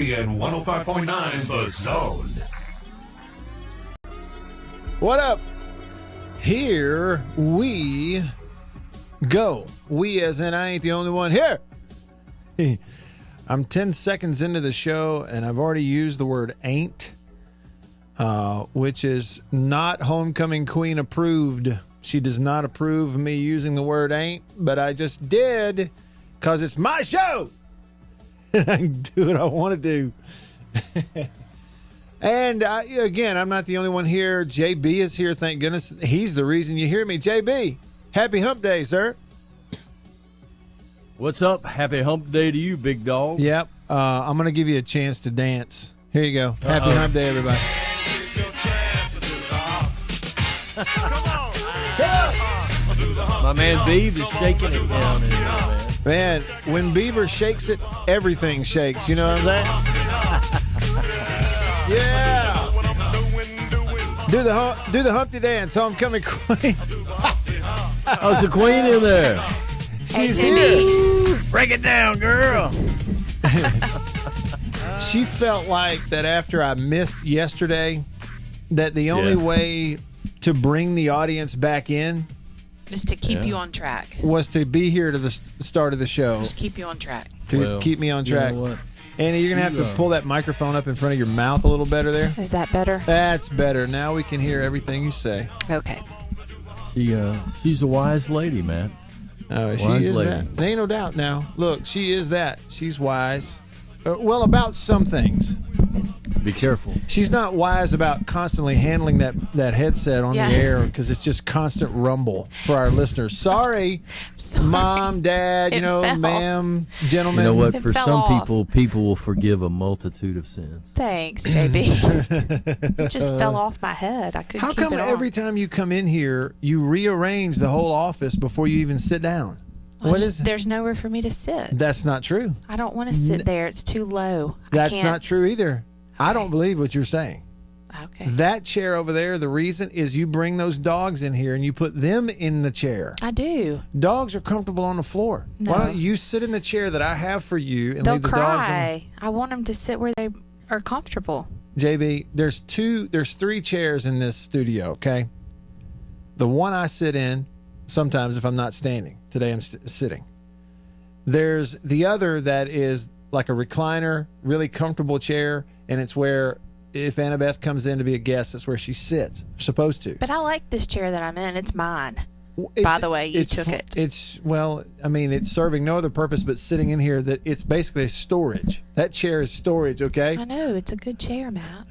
and 105.9 The Zone. What up? Here we go. We as in I ain't the only one here. I'm 10 seconds into the show, and I've already used the word ain't, which is not Homecoming Queen approved. She does not approve of me using the word ain't, but I just did because it's my show. I can do what I want to do. And again, I'm not the only one here. JB is here, thank goodness. He's the reason you hear me. JB, happy hump day, sir. What's up? Happy hump day to you, big dog. Yep. I'm going to give you a chance to dance. Here you go. Happy hump day, everybody. My man Beav is shaking it down in there, man. Man, when Beaver shakes it, everything shakes. You know what I'm saying? Yeah. Do the Humpty dance, Homecoming Queen. Oh, it's the queen in there. She's here. Break it down, girl. She felt like that after I missed yesterday, that the only way to bring the audience back in just to keep you on track. Was to be here to the start of the show. Just keep you on track. To keep me on track. You know what? Annie, you're going to have to pull that microphone up in front of your mouth a little better there. Is that better? That's better. Now we can hear everything you say. Okay. She's a wise lady, man. Oh, she Wise is lady. that. There ain't no doubt now. Look, she is that. She's wise. Well, about some things. Be careful. She's not wise about constantly handling that headset on the air because it's just constant rumble for our listeners. Sorry, Mom, Dad, ma'am, gentlemen. You know what? It For fell some off. people will forgive a multitude of sins. Thanks, JB. It just fell off my head. I couldn't How keep come it on. every time you come in here, you rearrange the whole office before you even sit down? There's nowhere for me to sit. That's not true. I don't want to sit there. It's too low. That's not true either. I don't believe what you're saying. Okay. That chair over there, the reason is you bring those dogs in here and you put them in the chair. I do. Dogs are comfortable on the floor. No. Why don't you sit in the chair that I have for you and They'll leave the cry. dogs in? I want them to sit where they are comfortable. JB, there's 3 chairs in this studio, okay? The one I sit in, sometimes if I'm not standing. Today I'm sitting. There's the other that is like a recliner, really comfortable chair, and it's where if Annabeth comes in to be a guest, that's where she sits. Supposed to. But I like this chair that I'm in. It's mine. By the way, you took it. It's serving no other purpose but sitting in here. That it's basically storage. That chair is storage, okay? I know. It's a good chair, Matt.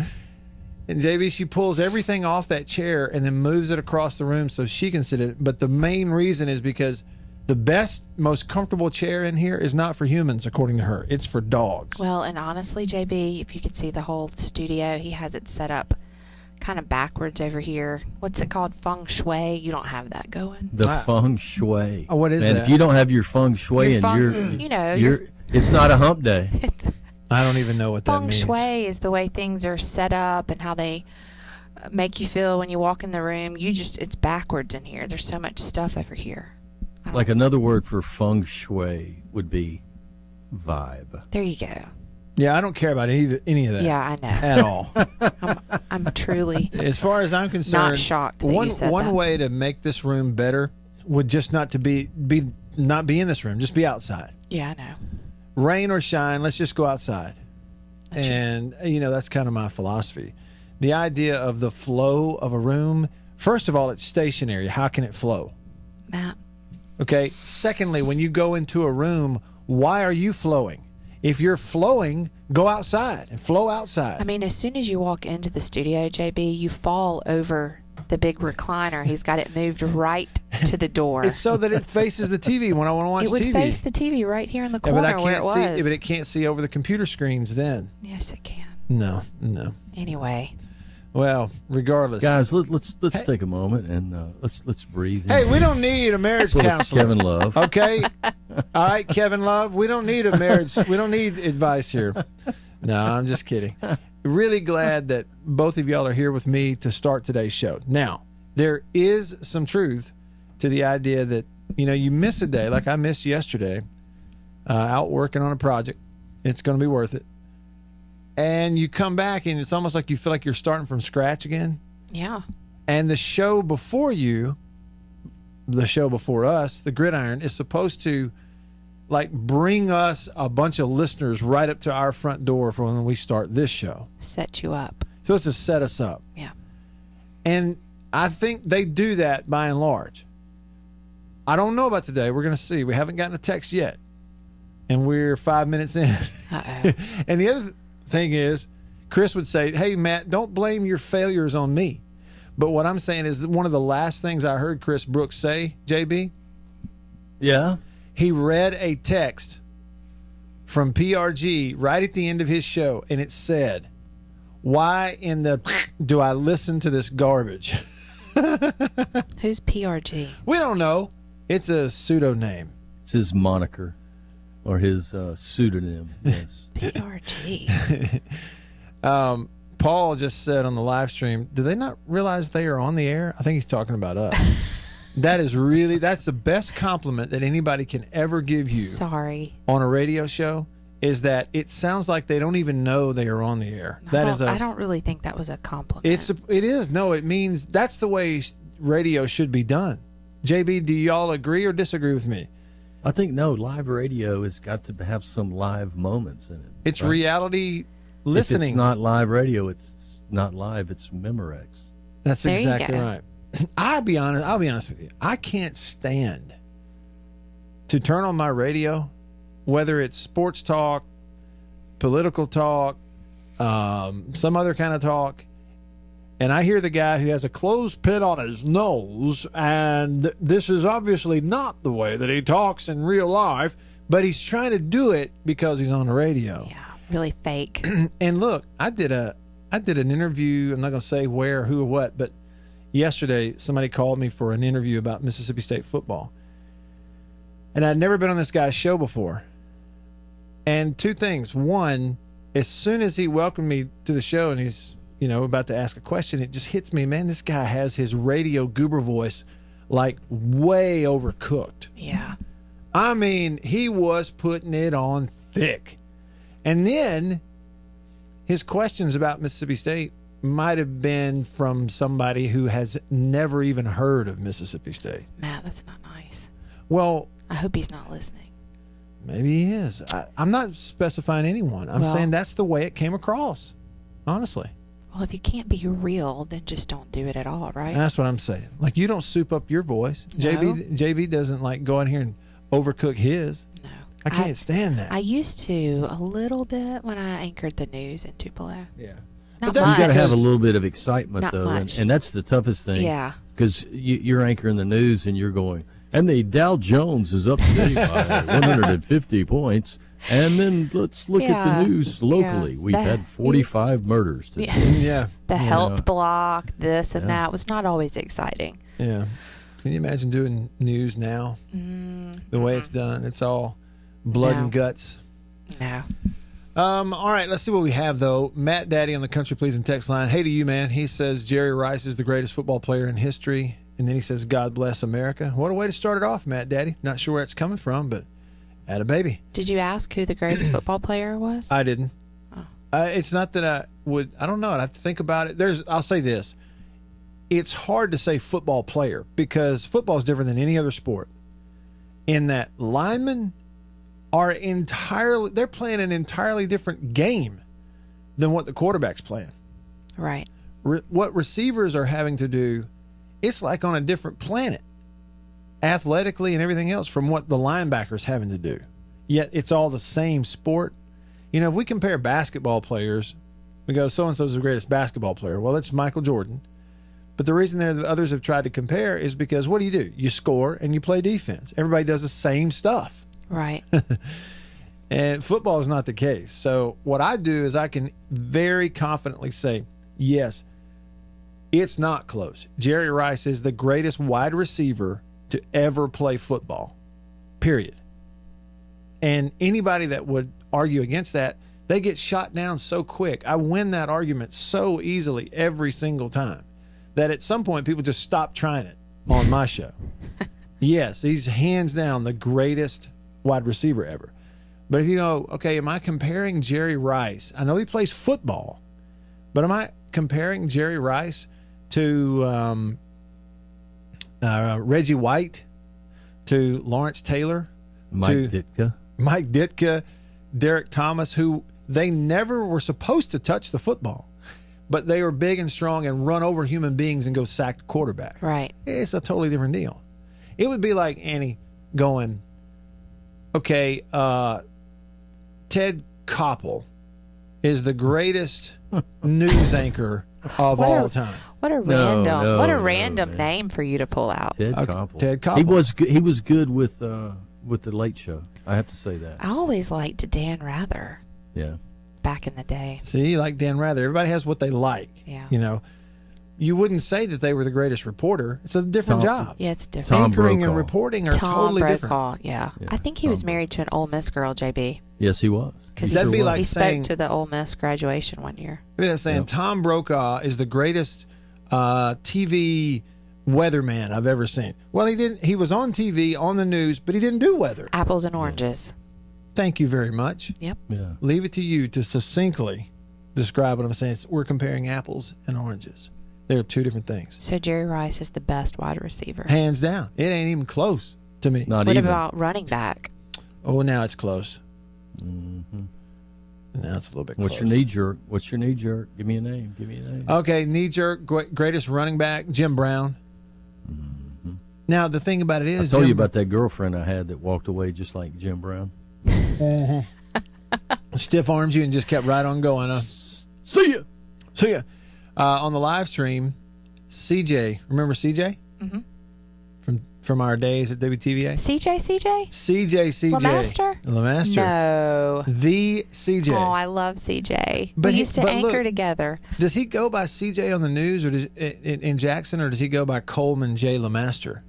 And JB, she pulls everything off that chair and then moves it across the room so she can sit in it. But the main reason is because the best, most comfortable chair in here is not for humans, according to her. It's for dogs. Well, and honestly, JB, if you could see the whole studio, he has it set up kind of backwards over here. What's it called? Feng shui? You don't have that going. The feng shui. Oh, what is that? And if you don't have your feng shui it's not a hump day. I don't even know what that means. Feng shui is the way things are set up and how they make you feel when you walk in the room. It's backwards in here. There's so much stuff over here. Like another word for feng shui would be vibe. There you go. Yeah, I don't care about any of that. Yeah, I know. At all. I'm truly as far as I'm concerned, not shocked that you said one that. way to make this room better would just not to be not be in this room, just be outside. Yeah, I know. Rain or shine, let's just go outside. That's and that's kind of my philosophy. The idea of the flow of a room, first of all, it's stationary. How can it flow? Matt. Okay. Secondly, when you go into a room, why are you flowing? If you're flowing, go outside and flow outside. I mean, as soon as you walk into the studio, JB, you fall over the big recliner. He's got it moved right to the door. It's so that it faces the TV when I want to watch TV. It would face the TV right here in the corner where it was. But it can't see over the computer screens then. Yes, it can. No. Anyway. Well, regardless, guys, let's take a moment and let's breathe. Hey, we don't need a marriage counselor, Kevin Love. Okay, all right, Kevin Love. We don't need a marriage. We don't need advice here. No, I'm just kidding. Really glad that both of y'all are here with me to start today's show. Now, there is some truth to the idea that you miss a day like I missed yesterday, out working on a project. It's going to be worth it. and you come back and it's almost like you feel like you're starting from scratch again. Yeah. And the show before you, the show before us, the Gridiron, is supposed to like bring us a bunch of listeners right up to our front door for when we start this show. Set you up. So it's to set us up. Yeah. And I think they do that by and large. I don't know about today. We're going to see. We haven't gotten a text yet. And we're 5 minutes in. Uh-oh. And the other thing is, Chris would say, hey, Matt, don't blame your failures on me. But what I'm saying is one of the last things I heard Chris Brooks say, JB, Yeah. he read a text from PRG right at the end of his show, and it said, why in the do I listen to this garbage? Who's PRG? We don't know. It's a pseudonym. It's his moniker or his pseudonym. Yes. PRG. Paul just said on the live stream, do they not realize they are on the air? I think he's talking about us. That's the best compliment that anybody can ever give you. Sorry. On a radio show is that it sounds like they don't even know they are on the air. I don't really think that was a compliment. It is. No, it means that's the way radio should be done. JB, do y'all agree or disagree with me? I think live radio has got to have some live moments in it. It's right? reality listening. If it's not live radio, it's not live, it's Memorex. That's There you exactly go. right. I'll be honest with you. I can't stand to turn on my radio, whether it's sports talk, political talk, some other kind of talk, and I hear the guy who has a closed pit on his nose, and this is obviously not the way that he talks in real life, but he's trying to do it because he's on the radio. Yeah, really fake. And look, I did an interview. I'm not going to say where, who, or what, but yesterday somebody called me for an interview about Mississippi State football. And I'd never been on this guy's show before. And two things. One, as soon as he welcomed me to the show and he's, about to ask a question, it just hits me, man, this guy has his radio goober voice like way overcooked. Yeah. I mean, he was putting it on thick. And then his questions about Mississippi State might have been from somebody who has never even heard of Mississippi State. Matt, that's not nice. Well, I hope he's not listening. maybe he is. I'm not specifying anyone. I'm saying that's the way it came across, honestly. Well, if you can't be real, then just don't do it at all, right? That's what I'm saying. Like, you don't soup up your voice. No. JB doesn't like go in here and overcook his. No. I can't stand that. I used to a little bit when I anchored the news in Tupelo. Yeah. Not that's You much. got to have a little bit of excitement, Not though, much. and that's the toughest thing. Yeah. Because you're anchoring the news and you're going, and the Dow Jones is up today by 150 points. And then let's look at the news locally. We've had 45 murders today. Yeah. The health block, this and that was not always exciting. Yeah. Can you imagine doing news now? The way it's done. It's all blood No. and guts. No. All right, let's see what we have, though. Matt Daddy on the Country Pleasing text line. Hey to you, man. He says Jerry Rice is the greatest football player in history. And then he says, God bless America. What a way to start it off, Matt Daddy. Not sure where it's coming from, but atta baby. Did you ask who the greatest football player was? I didn't. Oh. It's not that I would. I don't know. I'd have to think about it. I'll say this. It's hard to say football player because football is different than any other sport. In that linemen are they're playing an entirely different game than what the quarterback's playing. Right. What receivers are having to do, it's like on a different planet, athletically and everything else, from what the linebacker's having to do. Yet it's all the same sport. If we compare basketball players, we go, so-and-so's the greatest basketball player. Well, it's Michael Jordan. But the reason that others have tried to compare is because what do? You score and you play defense. Everybody does the same stuff. Right. And football is not the case. So what I do is I can very confidently say, yes, it's not close. Jerry Rice is the greatest wide receiver to ever play football, period. And anybody that would argue against that, they get shot down so quick. I win that argument so easily every single time that at some point people just stop trying it on my show. Yes, he's hands down the greatest wide receiver ever. But if you go, okay, am I comparing Jerry Rice? I know he plays football, but am I comparing Jerry Rice to Reggie White, to Lawrence Taylor, Mike Ditka, Derek Thomas, who they never were supposed to touch the football, but they were big and strong and run over human beings and go sack the quarterback. Right. It's a totally different deal. It would be like Annie going, okay, Ted Koppel is the greatest news anchor of all time. What a random name for you to pull out. Ted Koppel. Ted Koppel. He was good with the Late Show. I have to say that. I always liked Dan Rather. Yeah. Back in the day. See, like Dan Rather. Everybody has what they like. Yeah. You know, you wouldn't say that they were the greatest reporter. It's a different job. Yeah, it's different. Anchoring and reporting are totally different. Yeah. I think he was married to an Ole Miss girl, JB. Yes, he was. Because That'd be like he saying, spoke to the Ole Miss graduation one year. Maybe that's saying Tom Brokaw is the greatest TV weatherman I've ever seen. Well, he didn't. He was on TV, on the news, but he didn't do weather. Apples and oranges. Thank you very much. Yep. Yeah. Leave it to you to succinctly describe what I'm saying. We're comparing apples and oranges. They're two different things. So Jerry Rice is the best wide receiver. Hands down. It ain't even close to me. Not what even. about running back? Oh, now it's close. Mm-hmm. Now it's a little bit What's close. your knee jerk? What's your knee jerk? Give me a name. Give me a name. Okay, knee jerk, greatest running back, Jim Brown. Mm-hmm. Now, the thing about it is, I told you about that girlfriend I had that walked away just like Jim Brown. Stiff arms you and just kept right on going. See ya. See ya. On the live stream, CJ, remember CJ? Mm-hmm. From our days at WTVA? CJ? CJ. LeMaster? LeMaster. No. The CJ. Oh, I love CJ. But we used to anchor look, together. Does he go by CJ on the news or in Jackson, or does he go by Coleman J. LeMaster?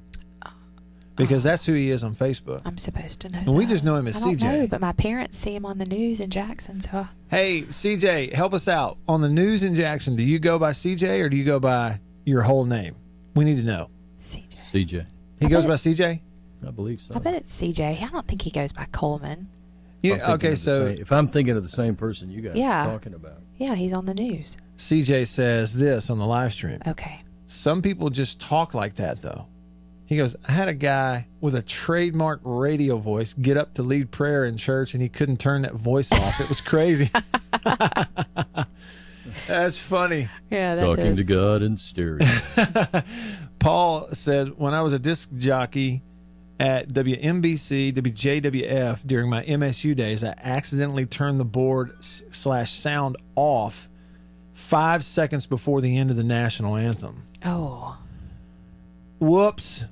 Because that's who he is on Facebook. I'm supposed to know. And we just know him as I don't CJ. know, but my parents see him on the news in Jackson. So Hey, CJ, help us out. On the news in Jackson, do you go by CJ or do you go by your whole name? We need to know. CJ. He goes by CJ? I believe so. I bet it's CJ. I don't think he goes by Coleman. Yeah. Okay, so if I'm thinking of the same person you guys Yeah. are talking about. Yeah, he's on the news. CJ says this on the live stream. Okay. Some people just talk like that, though. He goes, I had a guy with a trademark radio voice get up to lead prayer in church, and he couldn't turn that voice off. It was crazy. That's funny. Yeah, that Talking is. to God in stereo. Paul said, when I was a disc jockey at WNBC, WJWF during my MSU days, I accidentally turned the board / sound off 5 seconds before the end of the national anthem. Oh. Whoops.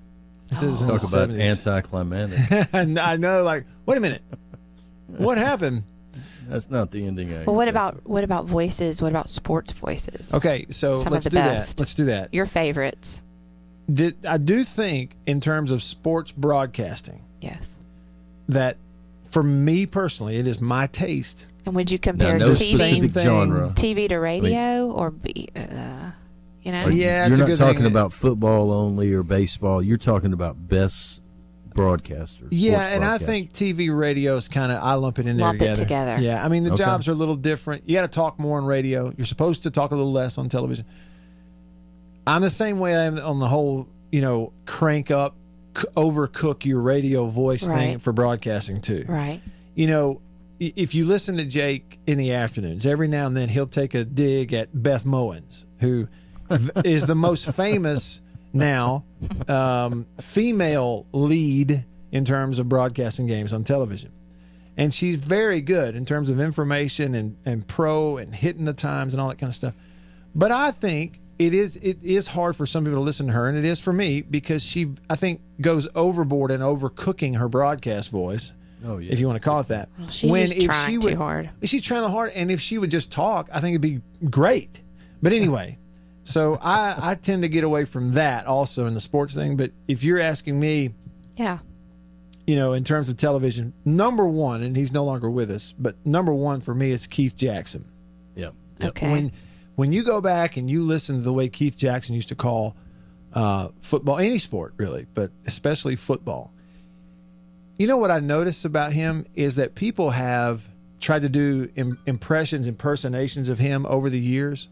This is in the Talk about 70s. anticlimactic. I know, like, wait a minute. What happened? That's not the ending. Well, what about voices? What about sports voices? Okay, so Some let's of do the that. best. Let's do that. Your favorites? I do think, in terms of sports broadcasting, Yes. that for me personally, it is my taste. And would you compare no same specific thing. genre. TV to radio or you know? Yeah, You're it's a not good talking thing. about football only or baseball. You're talking about best broadcasters. Yeah, sports and I broadcasters. think TV radio is kind of, I lump it in Lump there it together. together. Yeah, I mean, the Okay. jobs are a little different. You got to talk more on radio. You're supposed to talk a little less on television. I'm the same way I am on the whole, crank up, overcook your radio voice thing Right. for broadcasting too. Right. If you listen to Jake in the afternoons, every now and then he'll take a dig at Beth Mowens, who is the most famous now female lead in terms of broadcasting games on television. And she's very good in terms of information and pro and hitting the times and all that kind of stuff. But I think it is hard for some people to listen to her, and it is for me, because she, I think, goes overboard in overcooking her broadcast voice. Oh, yeah. If you want to call it that. Well, she's just trying too hard. She's trying hard, and if she would just talk, I think it'd be great. But anyway, so I tend to get away from that also in the sports thing. But if you're asking me, Yeah. in terms of television, number one, and he's no longer with us, but number one for me is Keith Jackson. Yep. Okay. When you go back and you listen to the way Keith Jackson used to call football, any sport really, but especially football, You know what I noticed about him is that people have tried to do impersonations of him over the years.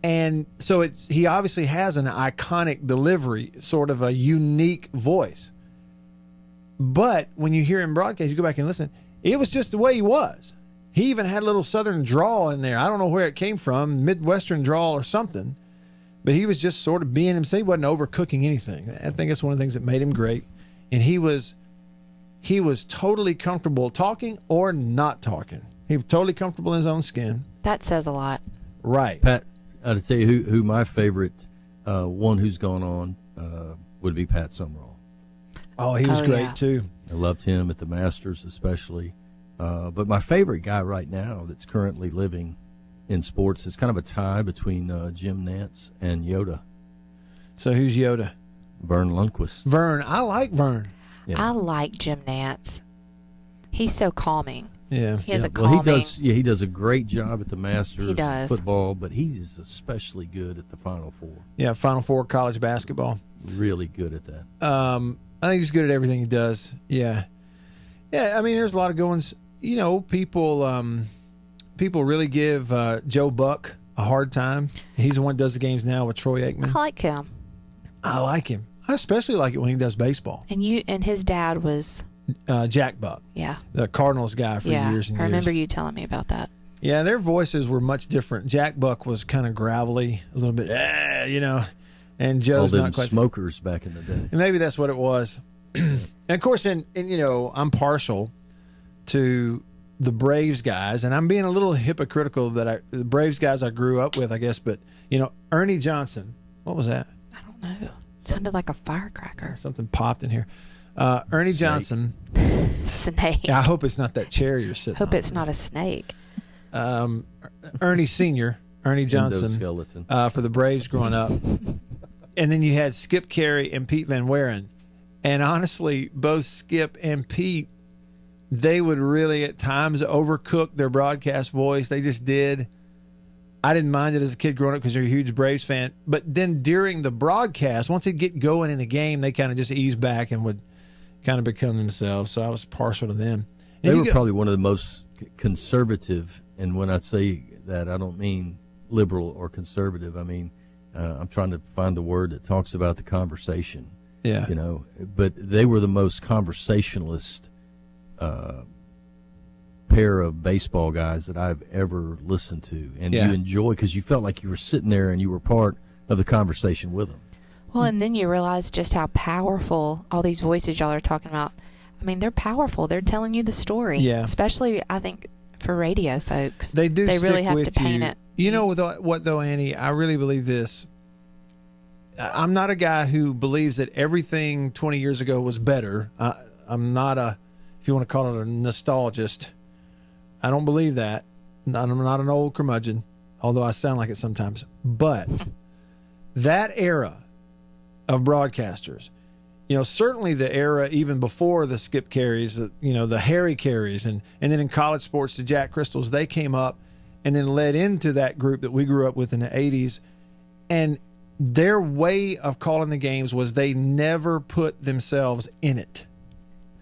And so he obviously has an iconic delivery, sort of a unique voice. But when you hear him broadcast, you go back and listen, it was just the way he was. He even had a little southern drawl in there. I don't know where it came from, Midwestern drawl or something. But he was just sort of being himself. He wasn't overcooking anything. I think that's one of the things that made him great. And he was totally comfortable talking or not talking. He was totally comfortable in his own skin. That says a lot. Right. Pat, I'll tell you who my favorite one who's gone on would be Pat Summerall. Oh, he was great, too. I loved him at the Masters especially. But my favorite guy right now that's currently living in sports is kind of a tie between Jim Nantz and Yoda. So who's Yoda? Vern Lundquist. Vern. I like Vern. Yeah. I like Jim Nantz. He's so calming. Yeah. He has a calming. Well, he does a great job at the Masters He does. football, but he's especially good at the Final Four. Yeah, Final Four college basketball. Really good at that. I think he's good at everything he does. Yeah. Yeah, I mean, there's a lot of good ones. You know, people really give Joe Buck a hard time. He's the one that does the games now with Troy Aikman. I like him. I like him. I especially like it when he does baseball. And his dad was Jack Buck, yeah, the Cardinals guy for years and years. I remember you telling me about that. Yeah, their voices were much different. Jack Buck was kind of gravelly, a little bit, you know, and Joe's all them not quite. Smokers back in the day. And maybe that's what it was. And of course, and you know, I'm partial to the Braves guys, and I'm being a little hypocritical that the Braves guys I grew up with, I guess. But you know, Ernie Johnson. What was that? I don't know. It sounded like a firecracker. Something popped in here. Ernie Snake. Johnson. Snake. Yeah, I hope it's not that chair you're sitting Hope on. it's not a snake. Ernie Sr., Ernie Johnson, Skeleton. for the Braves growing up. And then you had Skip Carey and Pete Van Wieren. And honestly, both Skip and Pete, they would really at times overcook their broadcast voice. They just did. I didn't mind it as a kid growing up because you're a huge Braves fan. But then during the broadcast, once it get going in the game, they kind of just ease back and would kind of become themselves. So I was partial to them. And They were probably one of the most conservative, and when I say that, I don't mean liberal or conservative. I mean, I'm trying to find the word that talks about the conversation. Yeah. You know, but they were the most conversationalist pair of baseball guys that I've ever listened to, and you enjoy because you felt like you were sitting there and you were part of the conversation with them. Well, and then you realize just how powerful all these voices y'all are talking about. I mean, they're powerful. They're telling you the story. Yeah. Especially, I think, for radio folks. They do. They really stick have with to paint you. it. You know what though, Annie? I really believe this. I'm not a guy who believes that everything 20 years ago was better. I'm not if you want to call it a nostalgist. I don't believe that. I'm not an old curmudgeon, although I sound like it sometimes. But that era of broadcasters, you know, certainly the era even before the Skip Careys, you know, the Harry Careys, and then in college sports, the Jack Crystals, they came up and then led into that group that we grew up with in the 80s. And their way of calling the games was they never put themselves in it.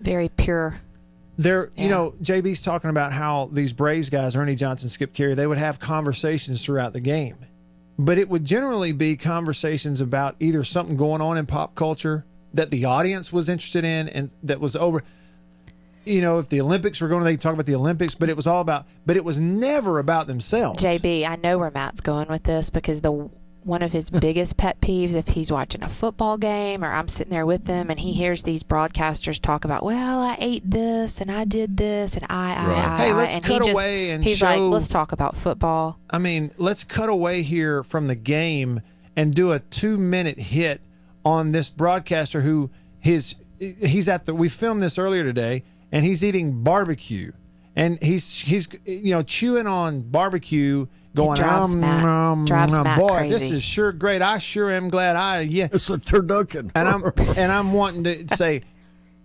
Very pure. You know, JB's talking about how these Braves guys, Ernie Johnson, Skip Carey, they would have conversations throughout the game. But it would generally be conversations about either something going on in pop culture that the audience was interested in and that was over. You know, if the Olympics were going, they'd talk about the Olympics, but it was all about, but it was never about themselves. JB, I know where Matt's going with this because one of his biggest pet peeves, if he's watching a football game or I'm sitting there with him and he hears these broadcasters talk about, well, I ate this and I did this and Hey, let's and cut away and he's show. like, let's talk about football. I mean, let's cut away here from the game and do a 2-minute hit on this broadcaster who we filmed this earlier today, and he's eating barbecue, and he's you know, chewing on barbecue, going, drives Matt boy, crazy. this is sure great. I sure am glad It's a turducken. and I'm wanting to say,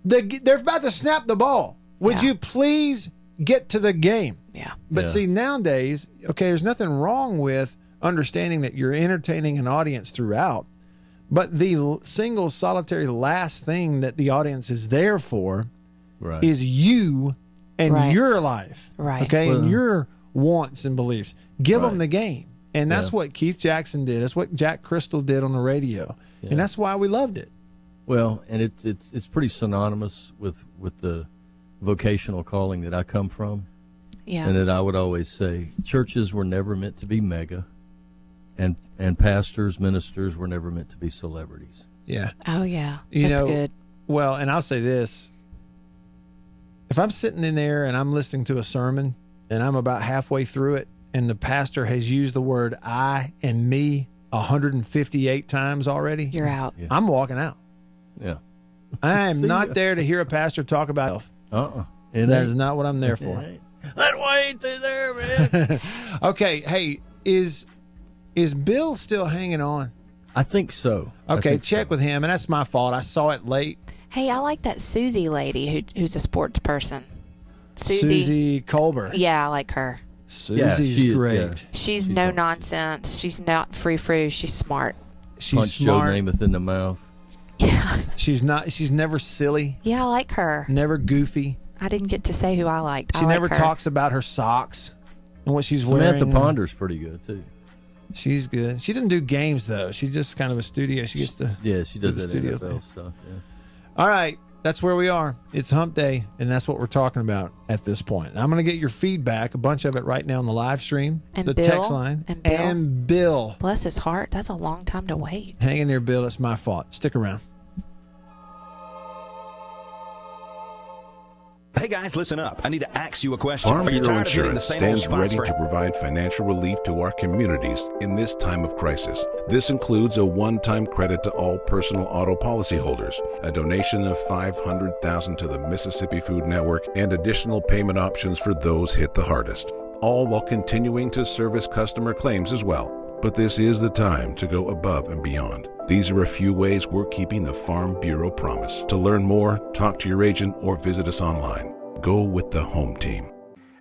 they're about to snap the ball. Would you please get to the game? Yeah. But see, nowadays, okay, there's nothing wrong with understanding that you're entertaining an audience throughout. But the single solitary last thing that the audience is there for is you and your life. Right. Okay, Well, and your wants and beliefs. Give them the game. And that's what Keith Jackson did. That's what Jack Crystal did on the radio. And that's why we loved it. Well, and it's pretty synonymous with the vocational calling that I come from. Yeah. And that I would always say, churches were never meant to be mega, and pastors, ministers were never meant to be celebrities. Yeah. Oh, yeah. You That's know, good. Well, and I'll say this. If I'm sitting in there and I'm listening to a sermon and I'm about halfway through it and the pastor has used the word I and me 158 times already, You're out. Yeah. I'm walking out. Yeah. I am not there to hear a pastor talk about himself. That is not what I'm there for. That why ain't they there, man? Okay, hey, is Bill still hanging on? I think so. Okay, check with him, and that's my fault. I saw it late. Hey, I like that Susie lady who's a sports person. Susie Colbert. Yeah, I like her. Susie's great. Yeah. She's no nonsense. She's not frou-frou. She's smart. She's Punch smart. Joe Namath in the mouth. Yeah. She's never silly, Yeah, I like her. never goofy. I didn't get to say who I liked. She I like never her. talks about her socks and what she's wearing. Samantha Ponder's pretty good too. She's good. She doesn't do games though. She's just kind of a studio. She gets to She does the that studio NFL thing. stuff. Yeah. All right, that's where we are. It's Hump Day, and that's what we're talking about at this point. I'm going to get your feedback, a bunch of it right now on the live stream, And the Bill. text line, And Bill. Bless his heart. That's a long time to wait. Hang in there, Bill. It's my fault. Stick around. Hey guys, listen up. I need to ask you a question. Farm Are you Bureau tired of getting the Insurance same old stands spots ready for to provide financial relief to our communities in this time of crisis. This includes a one-time credit to all personal auto policyholders, a donation of $500,000 to the Mississippi Food Network, and additional payment options for those hit the hardest, all while continuing to service customer claims as well. But this is the time to go above and beyond. These are a few ways we're keeping the Farm Bureau promise. To learn more, talk to your agent or visit us online. Go with the home team.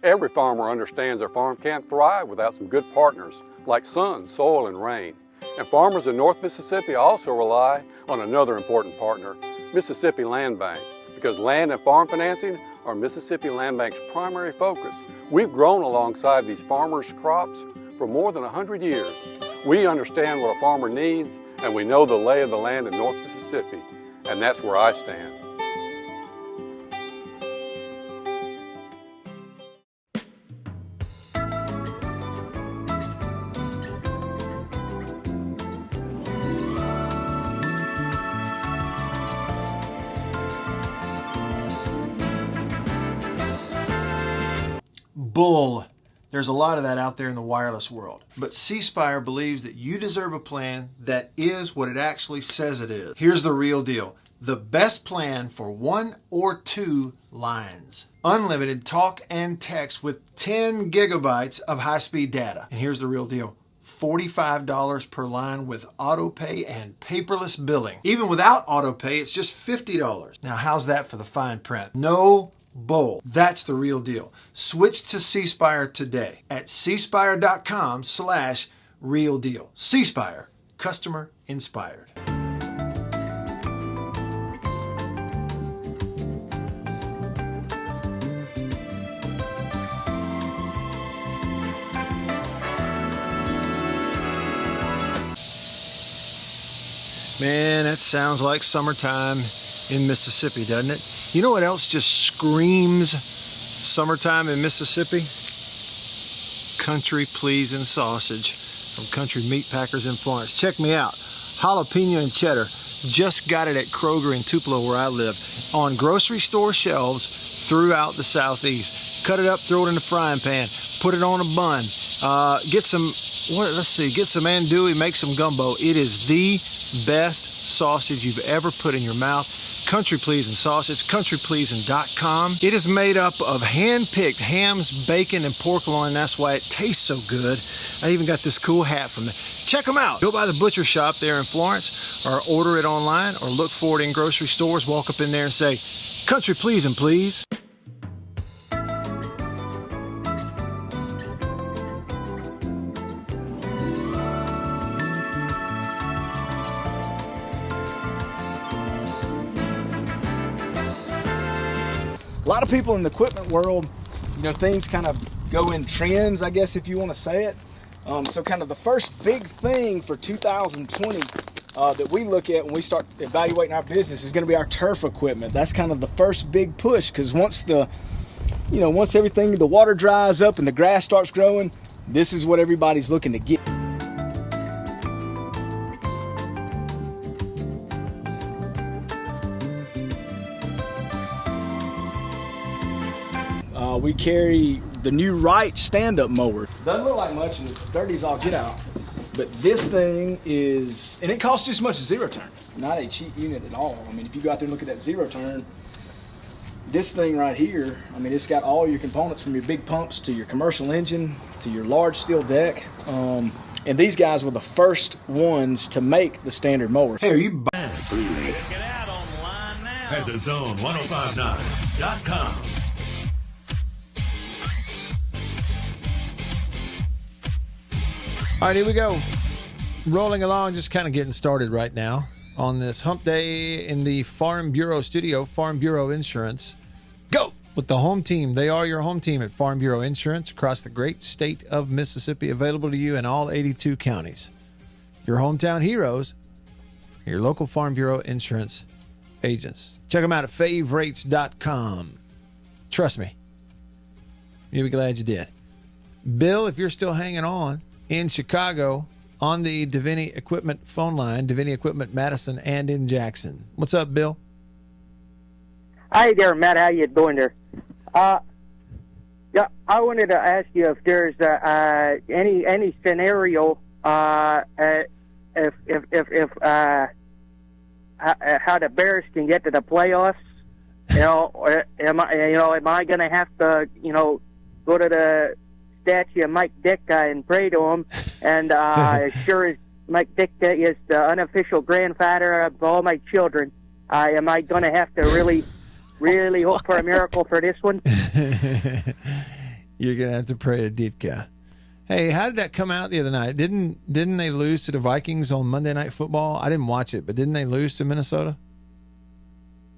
Every farmer understands their farm can't thrive without some good partners like sun, soil, and rain. And farmers in North Mississippi also rely on another important partner, Mississippi Land Bank, because land and farm financing are Mississippi Land Bank's primary focus. We've grown alongside these farmers' crops for more than 100 years. We understand what a farmer needs, and we know the lay of the land in North Mississippi, and that's where I stand. Bull. There's a lot of that out there in the wireless world. But C Spire believes that you deserve a plan that is what it actually says it is. Here's the real deal. The best plan for 1 or 2 lines. Unlimited talk and text with 10 gigabytes of high-speed data. And here's the real deal. $45 per line with auto pay and paperless billing. Even without auto pay, it's just $50. Now, how's that for the fine print? No bull. That's the real deal. Switch to C Spire today at cspire.com/real deal. C Spire, customer inspired. Man, that sounds like summertime in Mississippi, doesn't it? You know what else just screams summertime in Mississippi? Country pleasing sausage from Country Meat Packers in Florence. Check me out. Jalapeno and cheddar. Just got it at Kroger in Tupelo where I live. On grocery store shelves throughout the Southeast. Cut it up, throw it in the frying pan, put it on a bun. Get some andouille, make some gumbo. It is the best sausage you've ever put in your mouth. Country Pleasing Sausage, countrypleasing.com. It is made up of hand-picked hams, bacon, and pork loin. That's why it tastes so good. I even got this cool hat from them. Check them out. Go by the butcher shop there in Florence, or order it online, or look for it in grocery stores. Walk up in there and say, Country Pleasing, please. lot of people in the equipment world, things kind of go in trends, I guess, if you want to say it. So kind of the first big thing for 2020 that we look at when we start evaluating our business is going to be our turf equipment. That's kind of the first big push, because once everything, the water dries up and the grass starts growing, this is what everybody's looking to get. We carry the new Wright stand-up mower. Doesn't look like much and it's dirty as all get out. But this thing is, and it costs just as much as zero turn. Not a cheap unit at all. I mean, if you go out there and look at that zero turn, this thing right here, I mean, it's got all your components from your big pumps to your commercial engine to your large steel deck. And these guys were the first ones to make the standard mower. Hey, are you Check it out online now at thezone1059.com. All right, here we go. Rolling along, just kind of getting started right now on this hump day in the Farm Bureau studio, Farm Bureau Insurance. Go with the home team. They are your home team at Farm Bureau Insurance across the great state of Mississippi, available to you in all 82 counties. Your hometown heroes, your local Farm Bureau Insurance agents. Check them out at favrates.com. Trust me, you'll be glad you did. Bill, if you're still hanging on, in Chicago on the Davini Equipment phone line, Davini Equipment Madison and in Jackson. What's up, Bill? Hi there, Matt. How you doing there? Yeah, I wanted to ask you if there's any scenario how the Bears can get to the playoffs. Am I going to have to go to the statue of Mike Ditka and pray to him, and sure as Mike Ditka is the unofficial grandfather of all my children, am I going to have to really hope for a miracle for this one? You're going to have to pray to Ditka. Hey, how did that come out the other night? Didn't they lose to the Vikings on Monday Night Football? I didn't watch it, but didn't they lose to Minnesota?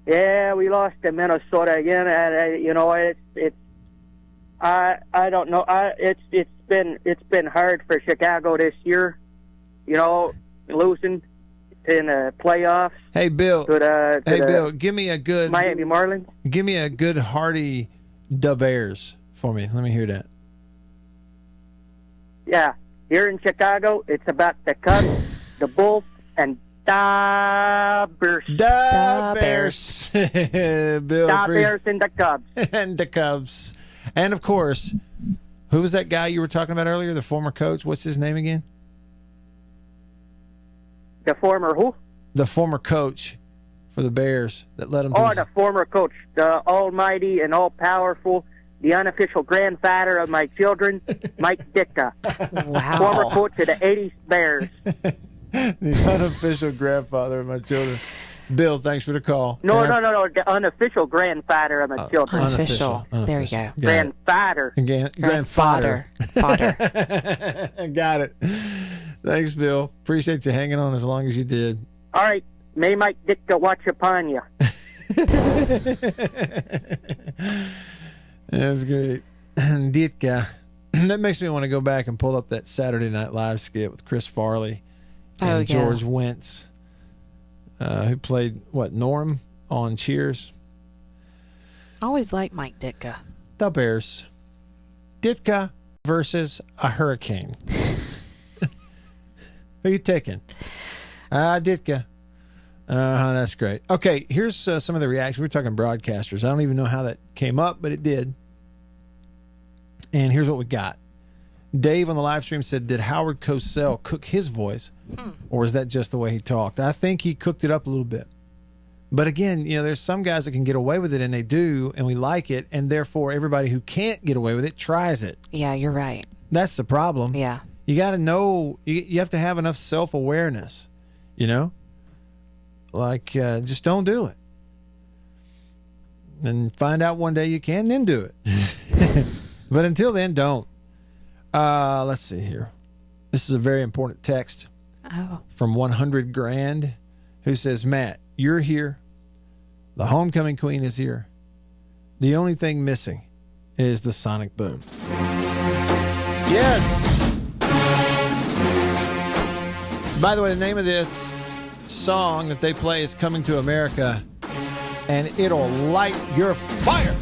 Yeah, we lost to Minnesota again, and it's I don't know. It's been hard for Chicago this year, losing in the playoffs. Hey, Bill. Bill, give me a good Miami Marlins. Give me a good hearty "Da Bears" for me. Let me hear that. Yeah, here in Chicago, it's about the Cubs, the Bulls, and Da Bears. Da Bears. Bill. Da Bears and the Cubs. And the Cubs. And, of course, who was that guy you were talking about earlier, the former coach? What's his name again? The former who? The former coach for the Bears that led them to the former coach, the almighty and all-powerful, the unofficial grandfather of my children, Mike Ditka. Wow. Former coach of the 80s Bears. The unofficial grandfather of my children. Bill, thanks for the call. No, the unofficial grandfather of my children. Unofficial. There you go. Grandfather. Grandfather. Fodder. Got it. Thanks, Bill. Appreciate you hanging on as long as you did. All right. May Mike Ditka watch upon you. That's great. Ditka. That makes me want to go back and pull up that Saturday Night Live skit with Chris Farley and George Wentz. Who played, Norm on Cheers? I always liked Mike Ditka. The Bears. Ditka versus a hurricane. Who you taking? Ditka. That's great. Okay, here's some of the reactions. We're talking broadcasters. I don't even know how that came up, but it did. And here's what we got. Dave on the live stream said, did Howard Cosell cook his voice, or is that just the way he talked? I think he cooked it up a little bit. But again, there's some guys that can get away with it, and they do, and we like it, and therefore everybody who can't get away with it tries it. Yeah, you're right. That's the problem. Yeah. You got to know, you have to have enough self-awareness, just don't do it. And find out one day you can, then do it. But until then, don't. Let's see here. This is a very important text from 100 Grand, who says, Matt, you're here. The homecoming queen is here. The only thing missing is the sonic boom. Yes. By the way, the name of this song that they play is Coming to America, and it'll light your fire.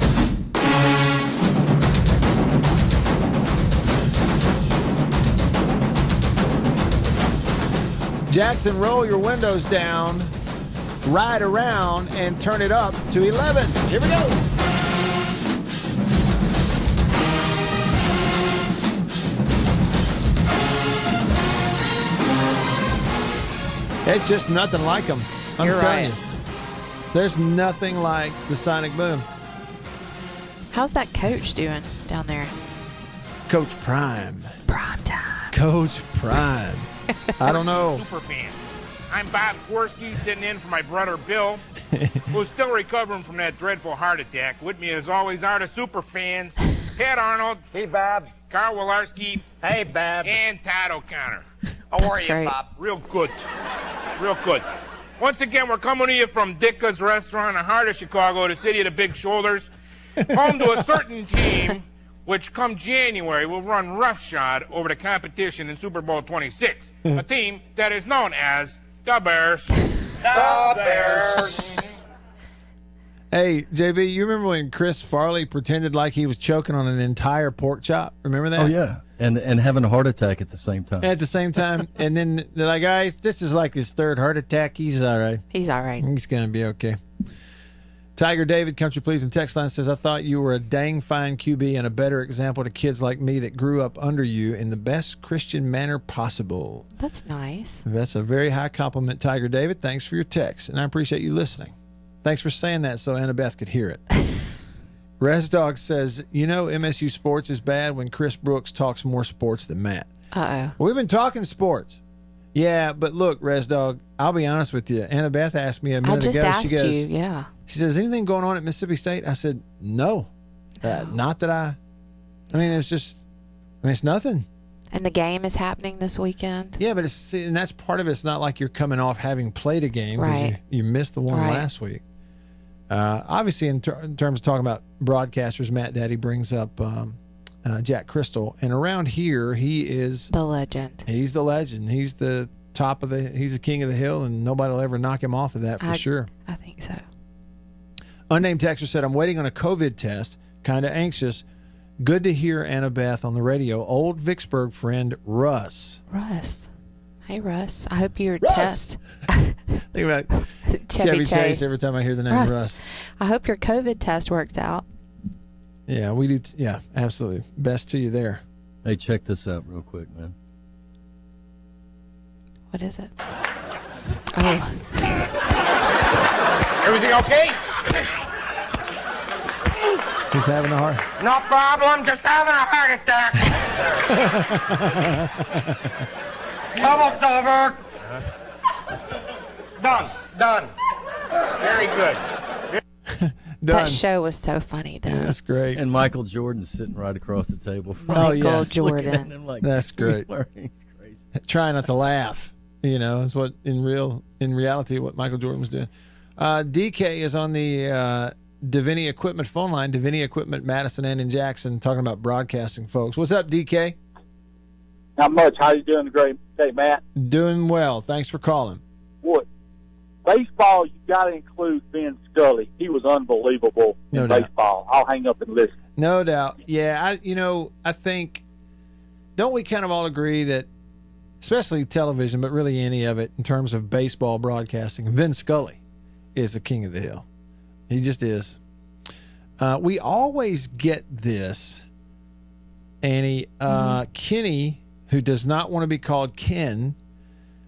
Jackson, roll your windows down, ride around, and turn it up to 11. Here we go. It's just nothing like them. I'm telling you. There's nothing like the sonic boom. How's that coach doing down there? Coach Prime. Prime time. Coach Prime. I don't know. Super fan. I'm Bob Swirsky, sitting in for my brother Bill, who's still recovering from that dreadful heart attack. With me, as always, are the super fans: Pat Arnold. Hey, Bob. Carl Wilarski. Hey, Bob. And Todd O'Connor. How are you, Bob? Real good. Real good. Once again, we're coming to you from Dicka's Restaurant in the heart of Chicago, the city of the big shoulders, home to a certain team which come January will run roughshod over the competition in Super Bowl 26, a team that is known as the Bears. The Bears. Hey, JB, you remember when Chris Farley pretended like he was choking on an entire pork chop? Remember that? Oh, yeah. And having a heart attack at the same time. At the same time. And then they're like, guys, this is like his third heart attack. He's all right. He's all right. He's going to be okay. Tiger David, Country Please and Text Line says, I thought you were a dang fine QB and a better example to kids like me that grew up under you in the best Christian manner possible. That's nice. That's a very high compliment, Tiger David. Thanks for your text, and I appreciate you listening. Thanks for saying that so Annabeth could hear it. ResDog says, you know MSU sports is bad when Chris Brooks talks more sports than Matt. Uh-oh. We've been talking sports. Yeah, but look, ResDog, I'll be honest with you. Annabeth asked me a minute ago. Asked she goes, you, yeah. She says, anything going on at Mississippi State? I said, no. Not that I mean, it's nothing. And the game is happening this weekend? Yeah, but and that's part of it. It's not like you're coming off having played a game because right. you missed the one last week. Obviously, in terms of talking about broadcasters, Matt Daddy brings up Jack Crystal. And around here, he is the legend. He's the legend. He's the top of he's the king of the hill, and nobody will ever knock him off of that for sure. I think so. Unnamed texter said, I'm waiting on a COVID test. Kind of anxious. Good to hear Annabeth on the radio. Old Vicksburg friend, Russ. Russ. Hey, Russ. I hope your test. Think about Chevy Chase every time I hear the name Russ. I hope your COVID test works out. Yeah, we do. Yeah, absolutely. Best to you there. Hey, check this out real quick, man. What is it? Oh. Everything okay? He's having a heart. No problem, just having a heart attack. Almost over. Done. Very good. Done. That show was so funny, though. Yeah, that's great. And Michael Jordan's sitting right across the table from Michael Jordan. Like, that's great. Crazy. Trying not to laugh, is what in reality what Michael Jordan was doing. DK is on the Davini Equipment phone line. Davini Equipment, Madison and in Jackson, talking about broadcasting, folks. What's up, DK? Not much. How you doing? Great day, Matt. Doing well. Thanks for calling. What? Baseball, you got to include Vin Scully. He was unbelievable in baseball. I'll hang up and listen. No doubt. Yeah, I think, don't we kind of all agree that, especially television, but really any of it in terms of baseball broadcasting, Vin Scully is the king of the hill. He just is. We always get this, Annie. Kenny, who does not want to be called Ken,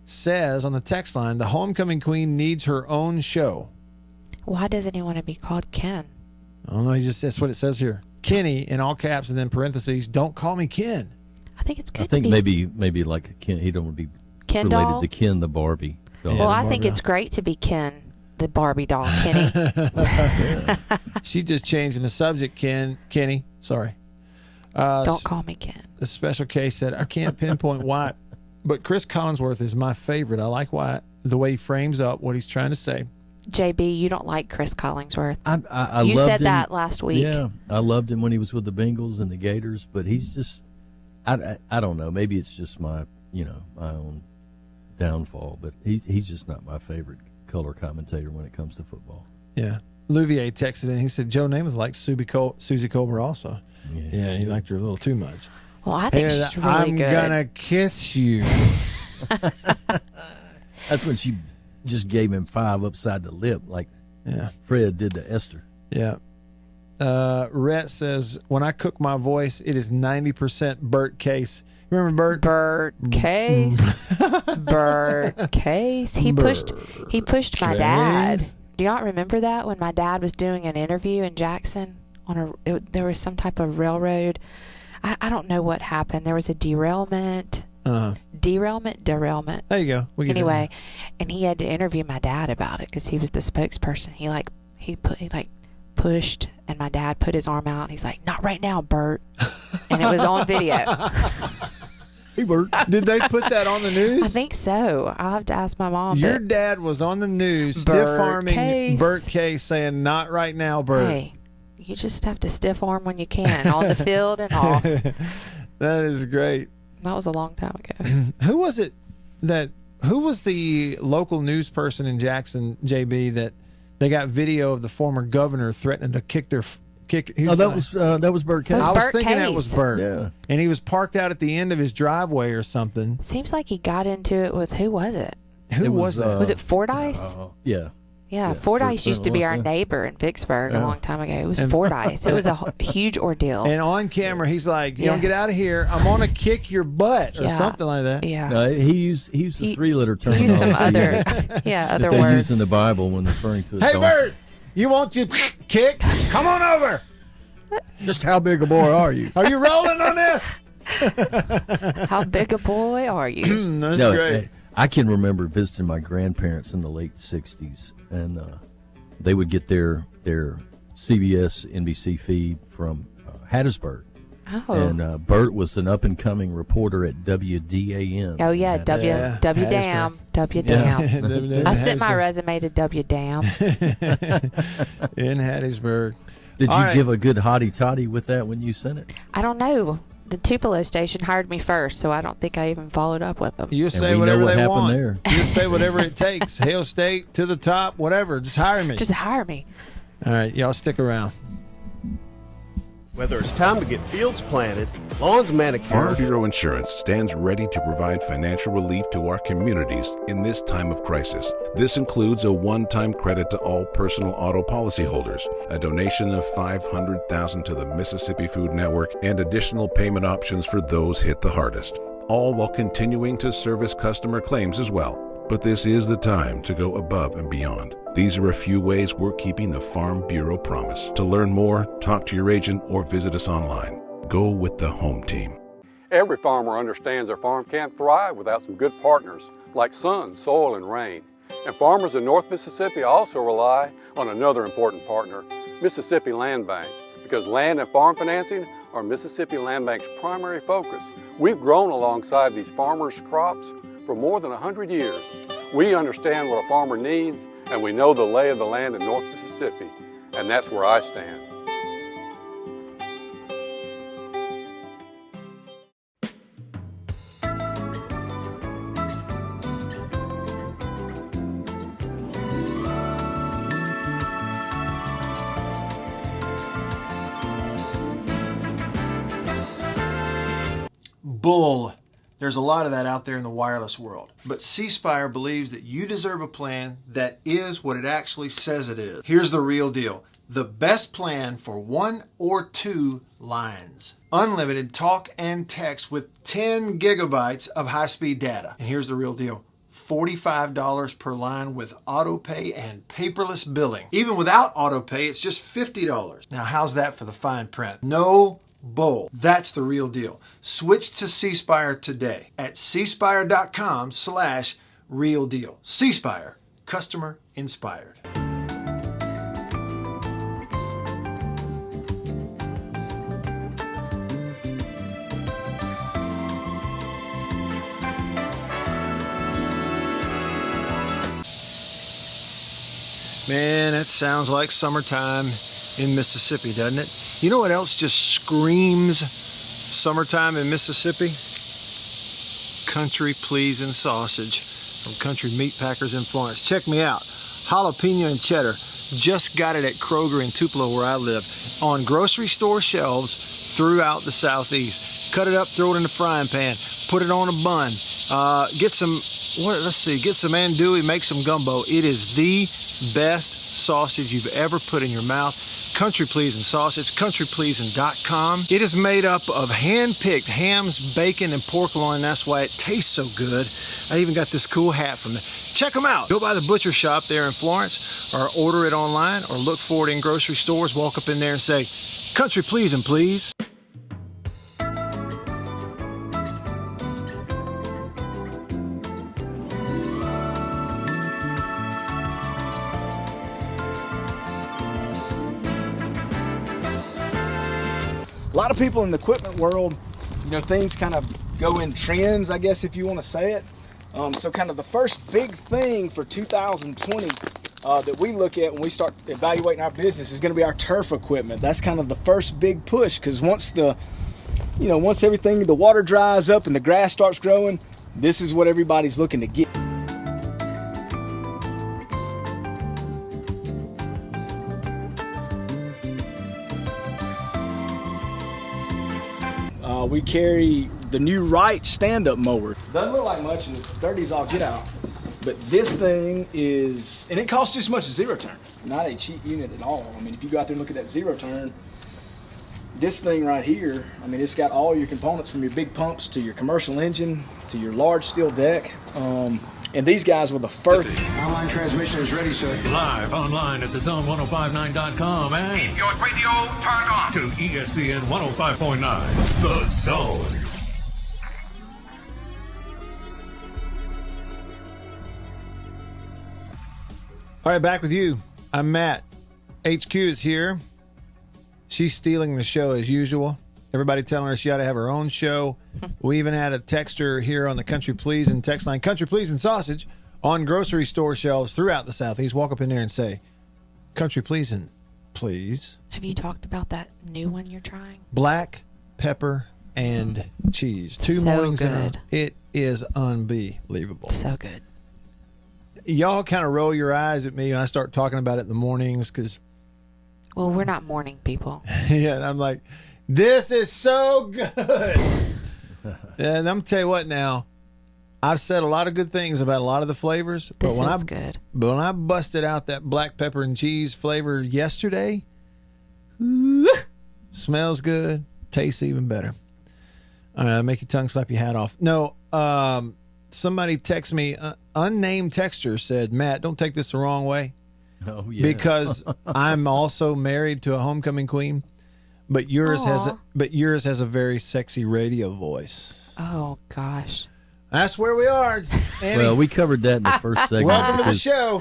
says on the text line, the homecoming queen needs her own show. Why doesn't he want to be called Ken? I don't know. That's what it says here. Kenny in all caps and then parentheses. Don't call me Ken. I think it's good. I think maybe like a Ken. He don't want to be Ken related doll? to Ken the Barbie doll. Well, I think it's great to be Ken the Barbie doll, Kenny. She's just changing the subject. Kenny. Sorry. Don't call me Ken. The special case said, I can't pinpoint Wyatt, but Chris Collinsworth is my favorite. I like Wyatt, the way he frames up what he's trying to say. JB, you don't like Chris Collingsworth. I you loved said him. that last week. Yeah, I loved him when he was with the Bengals and the Gators, but he's just, I don't know. Maybe it's just my own downfall, but he's just not my favorite color commentator when it comes to football. Yeah. Louvier texted in. He said Joe Namath likes Susie Colbert also. Yeah, he liked her a little too much. Well, I think she's really I'm good. gonna kiss you. That's when she just gave him 5 upside the lip, like Fred did to Esther. Yeah. Rhett says, when I cook my voice, it is 90% Bert Case. Remember Bert? Bert Case. Bert Case. He pushed my dad. Do y'all remember that when my dad was doing an interview in Jackson there was some type of railroad? I don't know what happened. There was a derailment. Derailment. There you go. Anyway, and he had to interview my dad about it because he was the spokesperson. He pushed, and my dad put his arm out. And he's like, "Not right now, Bert," and it was on video. Hey, Bert. Did they put that on the news? I think so. I'll have to ask my mom. Your dad was on the news stiff-arming Bert Case, saying, "Not right now, Bert." Hey, you just have to stiff arm when you can, on the field and off. That is great. That was a long time ago. Who was it who was the local news person in Jackson, JB, that they got video of the former governor threatening to kick their that was Bert Case. I was thinking that was Bert. Yeah. And he was parked out at the end of his driveway or something. Seems like he got into it with, who was it? Who was that? Was it Fordyce? Yeah. Yeah, Fordyce used to be our neighbor in Vicksburg a long time ago. It was Fordyce. It was a huge ordeal. And on camera, he's like, "You don't get out of here. I'm gonna kick your butt," or something like that. Yeah. No, he used the 3-letter terminology. He used some other, other that they words. use in the Bible when referring to. Hey, Bert, you want your kick? Come on over. Just how big a boy are you? Are you rolling on this? How big a boy are you? That's great. I can remember visiting my grandparents in the late 60s, and they would get their CBS NBC feed from Hattiesburg. Oh. And Bert was an up-and-coming reporter at WDAM. Oh, yeah, W-Dam. W-Dam. I sent my resume to W-Dam. In Hattiesburg. Did you give a good hottie-toddy with that when you sent it? I don't know. The Tupelo station hired me first, so I don't think I even followed up with them. You say whatever they want. You say whatever it takes. Hail State, to the top, whatever. Just hire me. Just hire me. All right, y'all stick around. Whether it's time to get fields planted, lawns manicured. Farm Bureau Insurance stands ready to provide financial relief to our communities in this time of crisis. This includes a one-time credit to all personal auto policyholders, a donation of $500,000 to the Mississippi Food Network, and additional payment options for those hit the hardest, all while continuing to service customer claims as well. But this is the time to go above and beyond. These are a few ways we're keeping the Farm Bureau promise. To learn more, talk to your agent or visit us online. Go with the home team. Every farmer understands their farm can't thrive without some good partners like sun, soil, and rain. And farmers in North Mississippi also rely on another important partner, Mississippi Land Bank, because land and farm financing are Mississippi Land Bank's primary focus. We've grown alongside these farmers' crops for more than 100 years. We understand what a farmer needs, and we know the lay of the land in North Mississippi, and that's where I stand. Bull. There's a lot of that out there in the wireless world. But C Spire believes that you deserve a plan that is what it actually says it is. Here's the real deal. The best plan for 1 or 2 lines. Unlimited talk and text with 10 gigabytes of high-speed data. And here's the real deal. $45 per line with autopay and paperless billing. Even without autopay, it's just $50. Now, how's that for the fine print? No bull. That's the real deal. Switch to C Spire today at cspire.com/real deal. C Spire, customer inspired. Man, that sounds like summertime in Mississippi, doesn't it? You know what else just screams summertime in Mississippi? Country Pleasing Sausage from Country Meat Packers in Florence. Check me out. Jalapeno and cheddar. Just got it at Kroger in Tupelo where I live. On grocery store shelves throughout the Southeast. Cut it up, throw it in the frying pan. Put it on a bun. Get some andouille, make some gumbo. It is the best sausage you've ever put in your mouth. Country Pleasing Sausage, countrypleasing.com. It is made up of hand-picked hams, bacon, and pork loin. That's why it tastes so good. I even got this cool hat from them. Check them out. Go by the butcher shop there in Florence, or order it online, or look for it in grocery stores. Walk up in there and say, Country Pleasing, please. A lot of people in the equipment world, things kind of go in trends, I guess, if you want to say it. So kind of the first big thing for 2020 that we look at when we start evaluating our business is going to be our turf equipment. That's kind of the first big push, because once everything, the water dries up and the grass starts growing, this is what everybody's looking to get. We carry the new Wyatt stand-up mower. Doesn't look like much, and it's dirty as all get out. But this thing is, and it costs just as much as zero turn. Not a cheap unit at all. I mean, if you go out there and look at that zero turn, this thing right here, I mean, it's got all your components from your big pumps to your commercial engine to your large steel deck. And these guys were the first. Online transmission is ready, sir. Live online at thezone1059.com and Keep your radio turned on to ESPN 105.9, The Zone. All right, back with you. I'm Matt. HQ is here. She's stealing the show as usual. Everybody telling her she ought to have her own show. We even had a texter here on the Country Pleasing text line, Country Pleasing Sausage, on grocery store shelves throughout the Southeast. Walk up in there and say, Country Pleasing, please. Have you talked about that new one you're trying? Black pepper and cheese. Two So mornings in a row. good. It is unbelievable. So good. Y'all kind of roll your eyes at me when I start talking about it in the mornings because, Well, we're not morning people. yeah, and I'm like, this is so good. And I'm tell you what now, I've said a lot of good things about a lot of the flavors. This is good. But when I busted out that black pepper and cheese flavor yesterday, smells good, tastes even better. Make your tongue slap your hat off. No, somebody texted me, unnamed texter said, Matt, don't take this the wrong way. Oh, yeah. Because I'm also married to a homecoming queen. But yours has a very sexy radio voice. Oh gosh. That's where we are, Annie. Well, we covered that in the first segment. Welcome to the because show.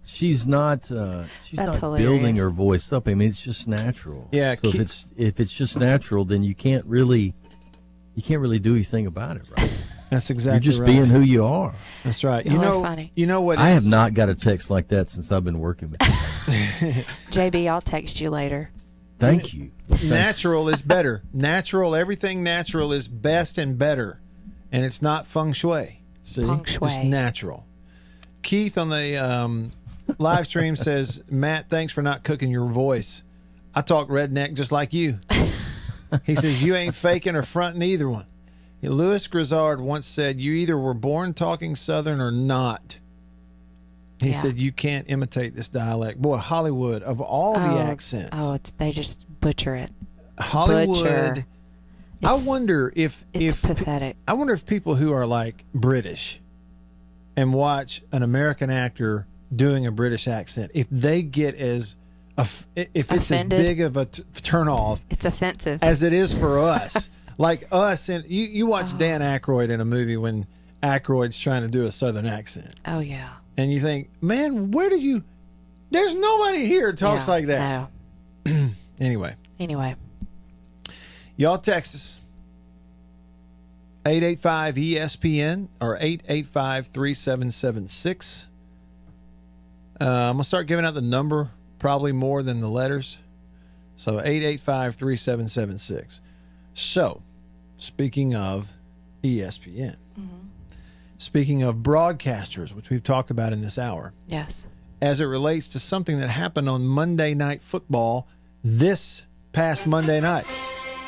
She's not That's hilarious. building her voice up. I mean, it's just natural. Yeah, So if it's just natural, then you can't really do anything about it, right? That's exactly You're just right. being who you are. That's right. Y'all are funny. You know what? I have not got a text like that since I've been working with you. JB, I'll text you later. Thank you. Natural is better. Everything natural is best and better. And it's not feng shui. See? Feng shui. It's natural. Keith on the live stream says, Matt, thanks for not cooking your voice. I talk redneck just like you. He says, you ain't faking or fronting either one. Louis Grizzard once said, you either were born talking Southern or not. He said, you can't imitate this dialect. Boy, Hollywood, of all the accents. Oh, they just butcher it. Hollywood. Butcher. I wonder if pathetic. I wonder if people who are like British and watch an American actor doing a British accent, if they get if it's Offended. as big of a turn off, It's offensive. as it is for us. Like us, and you watch Dan Aykroyd in a movie when Aykroyd's trying to do a Southern accent. Oh yeah. And you think, man, there's nobody here talks like that. No. Anyway. Y'all text us. 885-ESPN or 885-3776. I'm going to start giving out the number, probably more than the letters. So 885-3776. So, speaking of ESPN, speaking of broadcasters, which we've talked about in this hour. Yes. As it relates to something that happened on Monday Night Football this past Monday night.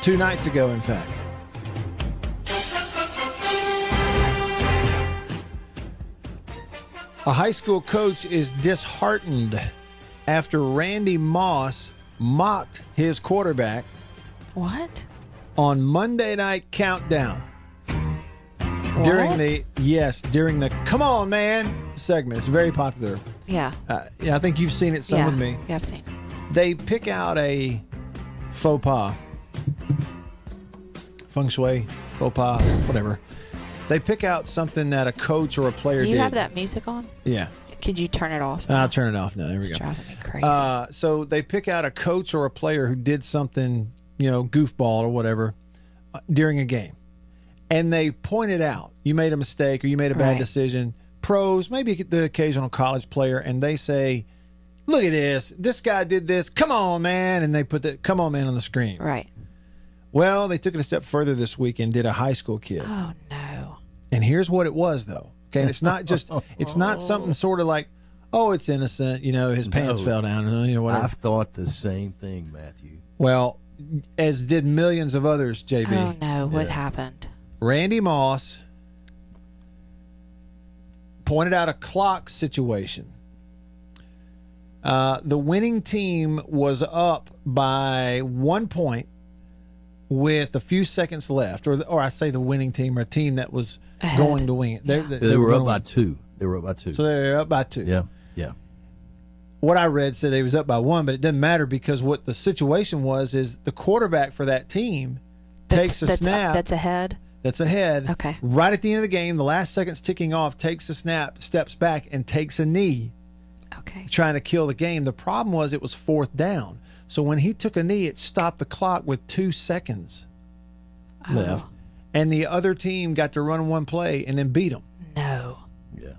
2 nights ago, in fact. A high school coach is disheartened after Randy Moss mocked his quarterback. What? On Monday Night Countdown. During the Come On Man segment. It's very popular. Yeah. I think you've seen it some with me. Yeah, I've seen it. They pick out a faux pas. Feng shui, faux pas, whatever. They pick out something that a coach or a player did. Do you have that music on? Yeah. Could you turn it off? I'll turn it off now. There we go. It's driving me crazy. So they pick out a coach or a player who did something, goofball or whatever during a game. And they point it out. You made a mistake or you made a bad decision. Pros, maybe the occasional college player, and they say, look at this. This guy did this. Come on, man. And they put the come on, man on the screen. Right. Well, they took it a step further this week and did a high school kid. Oh, no. And here's what it was, though. Okay, and it's not something sort of like, oh, it's innocent, his pants fell down, whatever. I've thought the same thing, Matthew. Well, as did millions of others, JB. Oh, no. What happened? Randy Moss pointed out a clock situation. The winning team was up by 1 point with a few seconds left, or I say the winning team, or a team that was going to win. They were up by 2. They were up by 2. So they were up by 2. Yeah. What I read said they was up by 1, but it doesn't matter because what the situation was is the quarterback for that team takes a snap. That's ahead. Okay. Right at the end of the game, the last seconds ticking off, takes a snap, steps back, and takes a knee. Okay. Trying to kill the game. The problem was it was 4th down. So when he took a knee, it stopped the clock with 2 seconds left. And the other team got to run one play and then beat them. No. Yeah.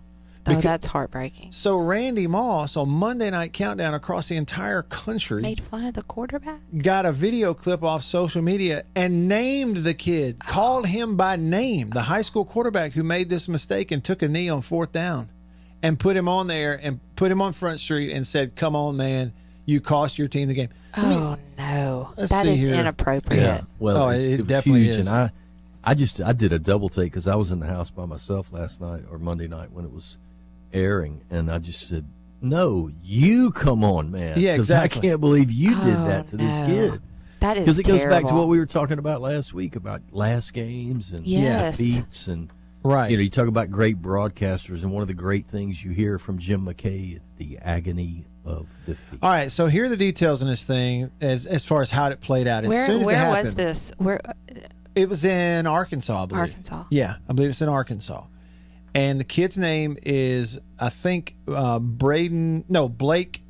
That's heartbreaking. So Randy Moss on Monday Night Countdown across the entire country made fun of the quarterback? Got a video clip off social media and named the kid, called him by name, the high school quarterback who made this mistake and took a knee on 4th down, and put him on there and put him on Front Street and said, come on, man, you cost your team the game. No. That is inappropriate. Yeah. Well, it definitely huge. is. And I did a double take because I was in the house by myself last night or Monday night when it was airing, and I just said, no, you come on, man. Yeah, exactly. I can't believe you did that to this kid. That is because it goes back to terrible. what we were talking about last week about last games and defeats and right. You talk about great broadcasters, and one of the great things you hear from Jim McKay is the agony of defeat. All right, so here are the details in this thing as far as how it played out. Where was this? It was in Arkansas, I believe. Arkansas. Yeah, I believe it's in Arkansas. And the kid's name is, I think, Blake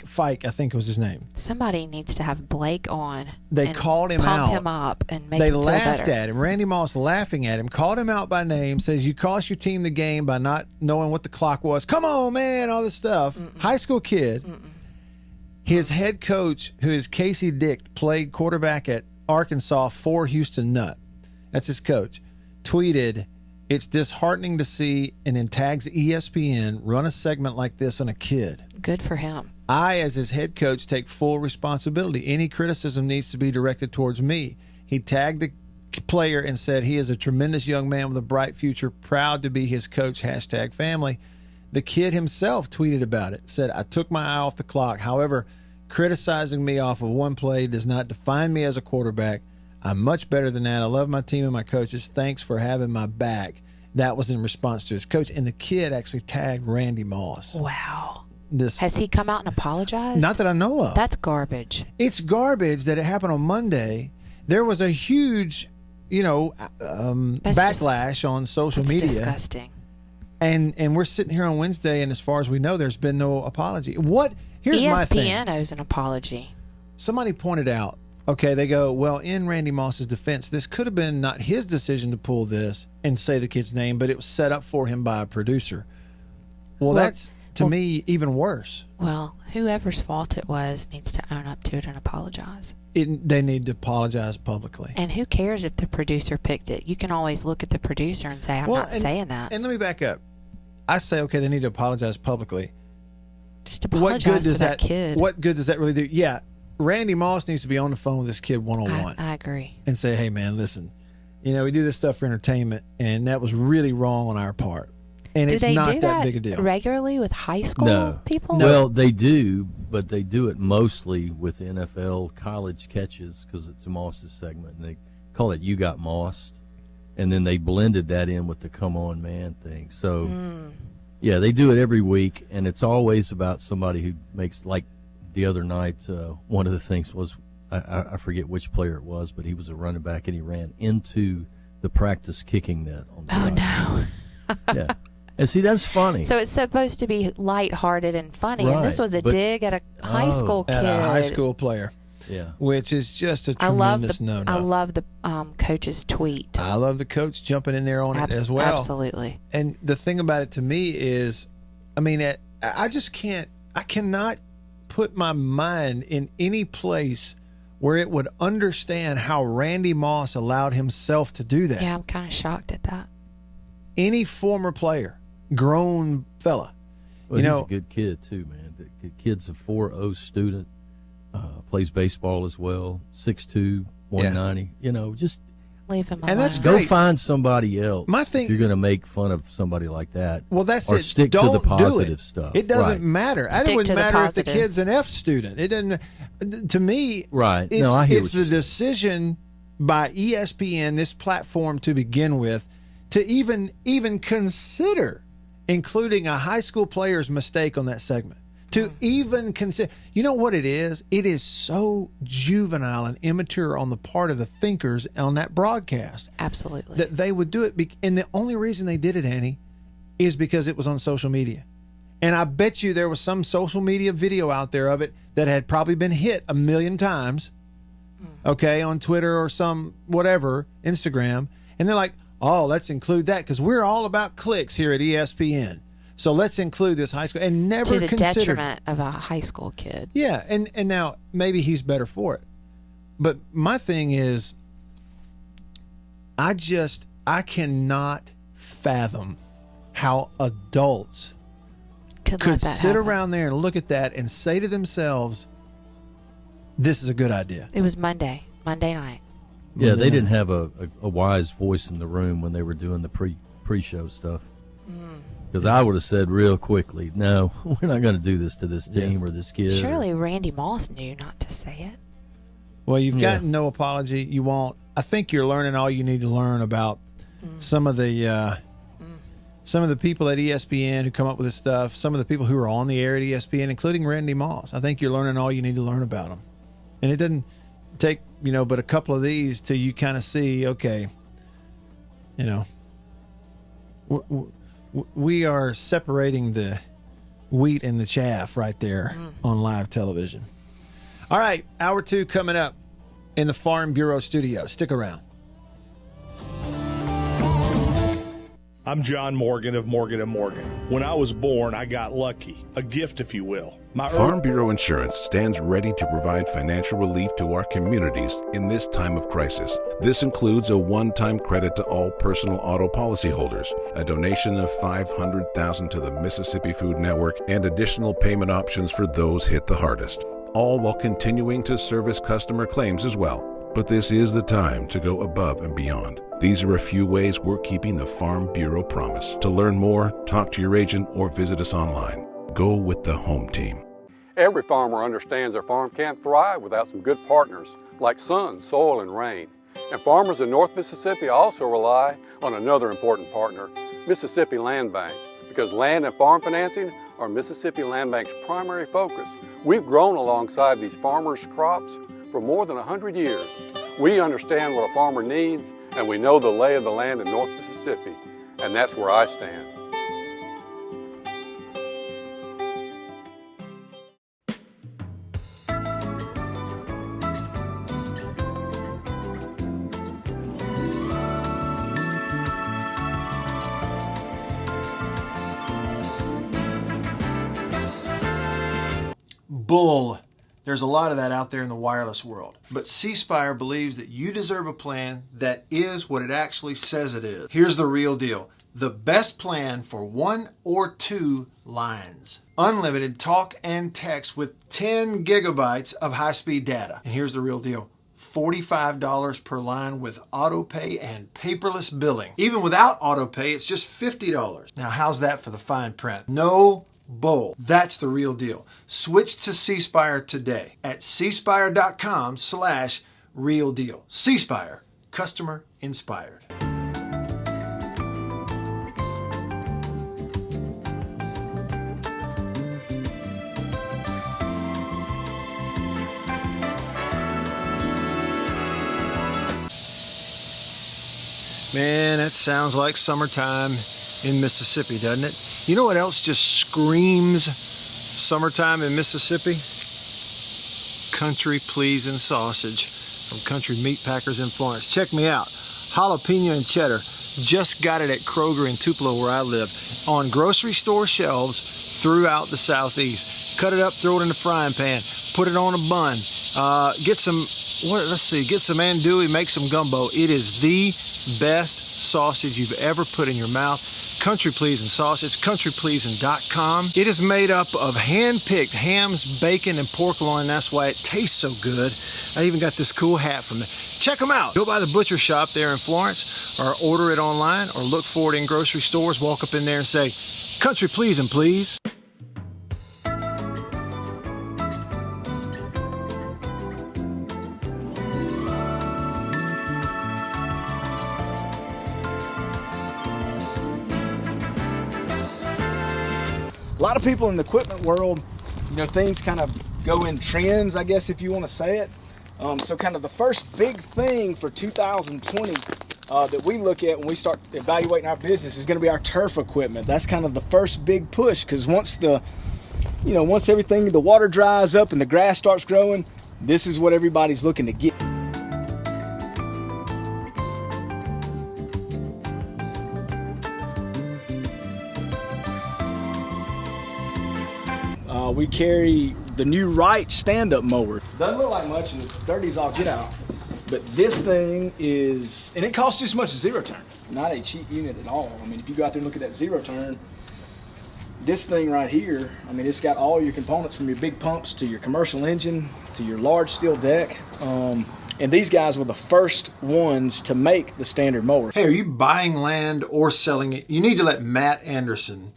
Fike, I think was his name. Somebody needs to have Blake on. They called him out. Pump him up and make him feel better. They laughed at him. Randy Moss laughing at him, called him out by name, says, you cost your team the game by not knowing what the clock was. Come on, man, all this stuff. High school kid. His head coach, who is Casey Dick, played quarterback at Arkansas for Houston Nutt. That's his coach. Tweeted, it's disheartening to see, and then tags ESPN, run a segment like this on a kid. Good for him. I, as his head coach, take full responsibility. Any criticism needs to be directed towards me. He tagged the player and said he is a tremendous young man with a bright future, proud to be his coach, #family. The kid himself tweeted about it, said, I took my eye off the clock. However, criticizing me off of one play does not define me as a quarterback. I'm much better than that. I love my team and my coaches. Thanks for having my back. That was in response to his coach. And the kid actually tagged Randy Moss. Wow. Has he come out and apologized? Not that I know of. That's garbage. It's garbage that it happened on Monday. There was a huge, backlash on social media. That's disgusting. And we're sitting here on Wednesday, and as far as we know, there's been no apology. Here's my thing. ESPN owes an apology. Somebody pointed out, okay, they go, well, in Randy Moss's defense, this could have been not his decision to pull this and say the kid's name, but it was set up for him by a producer. Well, to me, even worse. Well, whoever's fault it was needs to own up to it and apologize. They need to apologize publicly. And who cares if the producer picked it? You can always look at the producer and say, I'm not saying that. And let me back up. I say, okay, they need to apologize publicly. Just apologize to that kid. What good does that really do? Yeah, Randy Moss needs to be on the phone with this kid one-on-one. I agree. And say, hey, man, listen, we do this stuff for entertainment, and that was really wrong on our part. And it's not that big a deal. Regularly with high school people? No. Well, they do, but they do it mostly with NFL college catches because it's a Moss's segment. And they call it You Got Mossed. And then they blended that in with the Come On Man thing. So, yeah, they do it every week, and it's always about somebody who makes, like the other night, one of the things was, I forget which player it was, but he was a running back, and he ran into the practice kicking net. On the no. Yeah. And see, that's funny. So it's supposed to be lighthearted and funny, and this was a dig at a high school kid. At a high school player. Yeah. Which is just a tremendous no-no. I love the coach's tweet. I love the coach jumping in there on it as well. Absolutely. And the thing about it to me is, I just cannot put my mind in any place where it would understand how Randy Moss allowed himself to do that. Yeah, I'm kind of shocked at that. Any former player, grown fella. Well, he's a good kid, too, man. The kid's a 4.0 student, plays baseball as well, 6'2", 190. Just leave him alone. And that's go great. Find somebody else. My thing, if you're going to make fun of somebody like that. Well, that's or it. Stick Don't to the positive do it. stuff. It doesn't matter. It wouldn't matter if the positives. kid's an F student. It doesn't. To me, right? It's, no, I hear it's the decision by ESPN, this platform to begin with, to even consider including a high school player's mistake on that segment. To even consider, you know what it is? It is so juvenile and immature on the part of the thinkers on that broadcast. Absolutely. That they would do it. And the only reason they did it, Annie, is because it was on social media. And I bet you there was some social media video out there of it that had probably been hit 1 million times, okay, on Twitter or some whatever, Instagram. And they're like, oh, let's include that because we're all about clicks here at ESPN. So let's include this high school and never to the considered detriment of a high school kid. Yeah, and now maybe he's better for it. But my thing is, I cannot fathom how adults could sit around there and look at that and say to themselves, this is a good idea. It was Monday night. Yeah, they didn't have a wise voice in the room when they were doing the pre-show stuff. Because I would have said real quickly, no, we're not going to do this to this team or this kid. Surely Randy Moss knew not to say it. Well, you've gotten no apology. You won't. I think you're learning all you need to learn about some of the people at ESPN who come up with this stuff, some of the people who are on the air at ESPN, including Randy Moss. I think you're learning all you need to learn about them. And it doesn't take, but a couple of these till you kind of see, okay, we are separating the wheat and the chaff right there on live television. All right, hour 2 coming up in the Farm Bureau studio. Stick around. I'm John Morgan of Morgan & Morgan. When I was born, I got lucky, a gift, if you will. Farm Bureau Insurance stands ready to provide financial relief to our communities in this time of crisis. This includes a one-time credit to all personal auto policyholders, a donation of $500,000 to the Mississippi Food Network, and additional payment options for those hit the hardest, all while continuing to service customer claims as well. But this is the time to go above and beyond. These are a few ways we're keeping the Farm Bureau promise. To learn more, talk to your agent or visit us online. Go with the home team. Every farmer understands their farm can't thrive without some good partners like sun, soil, and rain. And farmers in North Mississippi also rely on another important partner, Mississippi Land Bank, because land and farm financing are Mississippi Land Bank's primary focus. We've grown alongside these farmers' crops for more than 100 years. We understand what a farmer needs, and we know the lay of the land in North Mississippi, and that's where I stand. bull. There's a lot of that out there in the wireless world. But C Spire believes that you deserve a plan that is what it actually says it is. Here's the real deal. The best plan for 1 or 2 lines. Unlimited talk and text with 10 gigabytes of high-speed data. And here's the real deal. $45 per line with auto pay and paperless billing. Even without auto pay, it's just $50. Now, how's that for the fine print? No bull. That's the real deal. Switch to C Spire today at cspire.com/real deal. C Spire, customer inspired. Man, that sounds like summertime in Mississippi, doesn't it? You know what else just screams summertime in Mississippi? Country Pleasin' sausage from Country Meat Packers in Florence. Check me out. Jalapeno and cheddar. Just got it at Kroger in Tupelo where I live. On grocery store shelves throughout the Southeast. Cut it up, throw it in the frying pan. Put it on a bun. Get some andouille, make some gumbo. It is the best sausage you've ever put in your mouth. Country Pleasin' sausage, countrypleasin.com. It is made up of hand-picked hams, bacon, and pork loin. That's why it tastes so good. I even got this cool hat from it. Check them out. Go by the butcher shop there in Florence, or order it online, or look for it in grocery stores. Walk up in there and say, Country Pleasin', please. A lot of people in the equipment world, things kind of go in trends, I guess, if you want to say it. So kind of the first big thing for 2020 that we look at when we start evaluating our business is going to be our turf equipment. That's kind of the first big push, because once everything, the water dries up and the grass starts growing, this is what everybody's looking to get. We carry the new Wyatt stand-up mower. Doesn't look like much and it's dirty as all get out. But this thing is, and it costs just as much as zero turn. Not a cheap unit at all. I mean, if you go out there and look at that zero turn, this thing right here, I mean, it's got all your components from your big pumps to your commercial engine to your large steel deck. And these guys were the first ones to make the standard mower. Hey, are you buying land or selling it? You need to let Matt Anderson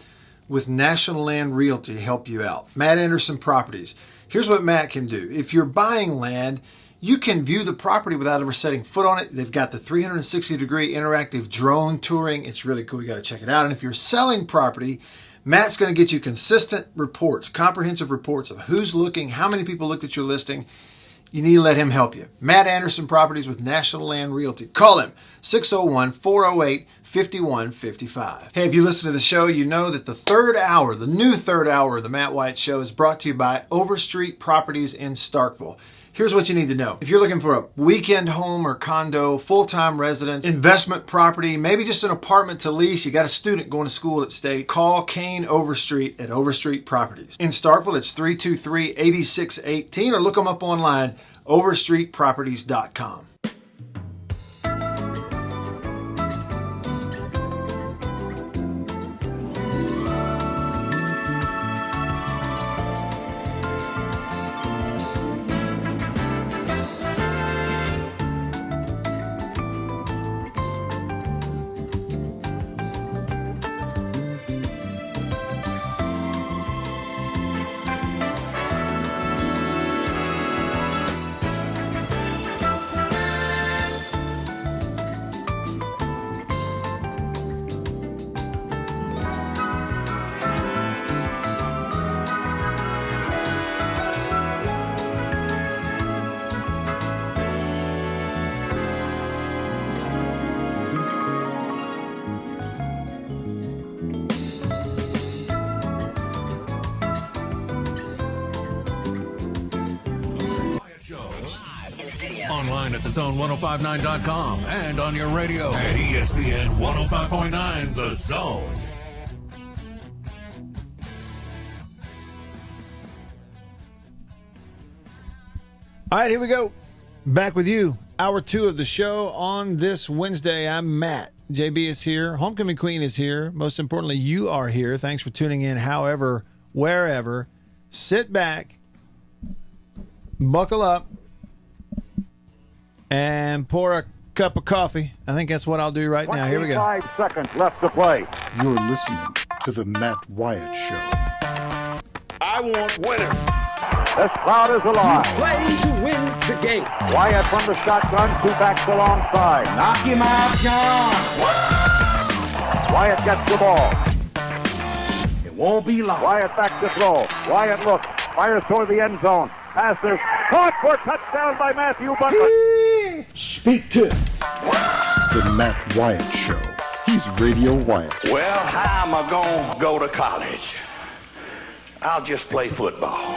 with National Land Realty help you out. Matt Anderson Properties. Here's what Matt can do. If you're buying land, you can view the property without ever setting foot on it. They've got the 360-degree interactive drone touring. It's really cool. You got to check it out. And if you're selling property, Matt's going to get you consistent reports, comprehensive reports of who's looking, how many people looked at your listing. You need to let him help you. Matt Anderson Properties with National Land Realty. Call him, 601-408-5155. Hey, if you listen to the show, you know that the new third hour of the Matt Wyatt Show is brought to you by Overstreet Properties in Starkville. Here's what you need to know. If you're looking for a weekend home or condo, full-time residence, investment property, maybe just an apartment to lease, you got a student going to school at State, call Kane Overstreet at Overstreet Properties. In Starkville, it's 323-8618, or look them up online, overstreetproperties.com. Online at thezone1059.com and on your radio at ESPN 105.9 The Zone. All right, here we go. Back with you. Hour 2 of the show on this Wednesday. I'm Matt. JB is here. Homecoming Queen is here. Most importantly, you are here. Thanks for tuning in. However, wherever, sit back, buckle up, and pour a cup of coffee. I think that's what I'll do right now. Here we go. 5 seconds left to play. You're listening to the Matt Wyatt Show. I want winners. This crowd is alive. Play to win the game. Wyatt from the shotgun, 2 backs alongside. Knock him out, John. Wyatt gets the ball. It won't be long. Wyatt back to throw. Wyatt looks, fires toward the end zone. Passes, caught for touchdown by Matthew Butler. Speak to the Matt Wyatt Show. He's Radio Wyatt. Well, how am I going to go to college? I'll just play football.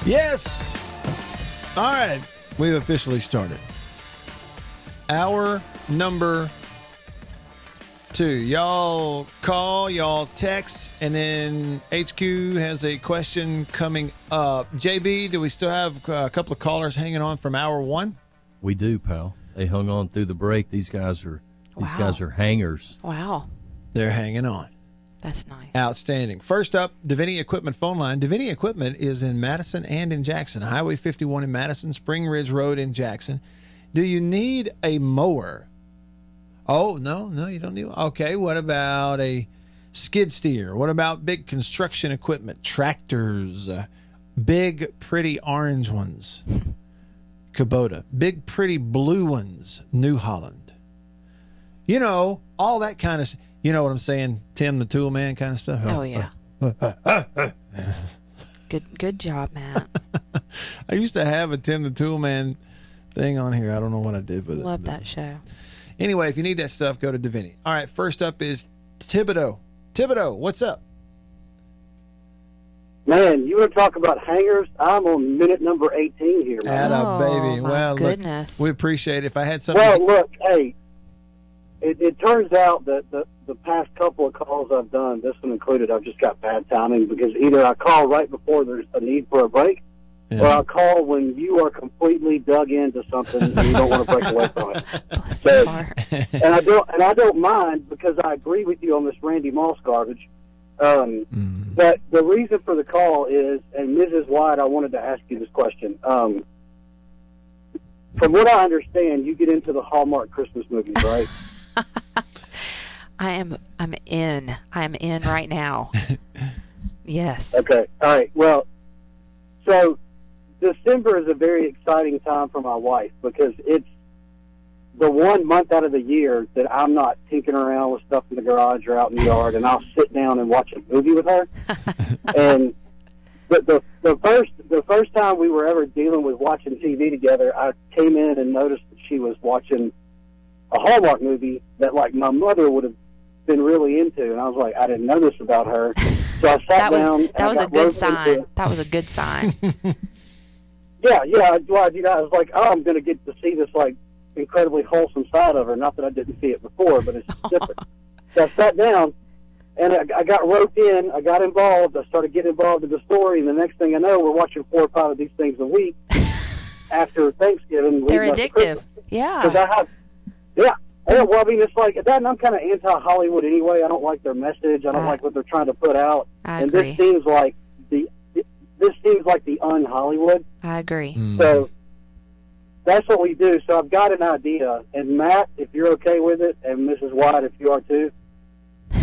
Yes. All right. We've officially started. Hour number 2. Y'all call, y'all text, and then HQ has a question coming up. JB, do we still have a couple of callers hanging on from hour 1? We do, pal. They hung on through the break. These guys are hangers. Wow. They're hanging on. That's nice. Outstanding. First up, Davini Equipment phone line. Davini Equipment is in Madison and in Jackson. Highway 51 in Madison, Spring Ridge Road in Jackson. Do you need a mower? Oh, no, you don't need one. Okay, what about a skid steer? What about big construction equipment? Tractors, big, pretty orange ones, Kubota. Big, pretty blue ones, New Holland. You know, all that kind of, you know what I'm saying, Tim the Tool Man kind of stuff. Oh, yeah. Good job, Matt. I used to have a Tim the Tool Man thing on here. I don't know what I did with it. Love that show. Anyway, if you need that stuff, go to Davini. All right, first up is Thibodeau. Thibodeau, what's up? Man, you want to talk about hangers? I'm on minute number 18 here, man. Baby. My well, goodness. Look, we appreciate it. If I had something... Well, look, hey, it turns out that the past couple of calls I've done, this one included, I've just got bad timing because either I call right before there's a need for a break, or I call when you are completely dug into something and you don't want to break away from it. Bless his heart. And I don't mind because I agree with you on this Randy Moss garbage. But the reason for the call is, and Mrs. Wyatt, I wanted to ask you this question. From what I understand, you get into the Hallmark Christmas movies, right? I'm in right now. Yes. Okay. All right. Well, so December is a very exciting time for my wife because it's the 1 month out of the year that I'm not tinkering around with stuff in the garage or out in the yard, and I'll sit down and watch a movie with her. And the first time we were ever dealing with watching TV together, I came in and noticed that she was watching a Hallmark movie that, like, my mother would have been really into, and I was like, I didn't know this about her. So I sat down. That was a good sign. That was a good sign. Yeah. I was like, oh, I'm going to get to see this, like, incredibly wholesome side of her. Not that I didn't see it before, but it's different. So I sat down, and I got roped in. I got involved. I started getting involved in the story, and the next thing I know, we're watching 4 or 5 of these things a week after Thanksgiving. They're addictive. Yeah. Well, I mean, it's like that, and I'm kind of anti-Hollywood anyway. I don't like their message. I don't like what they're trying to put out. I and agree. This seems like the un-Hollywood. I agree. So that's what we do. So I've got an idea, and Matt, if you're okay with it, and Mrs. Wyatt, if you are too,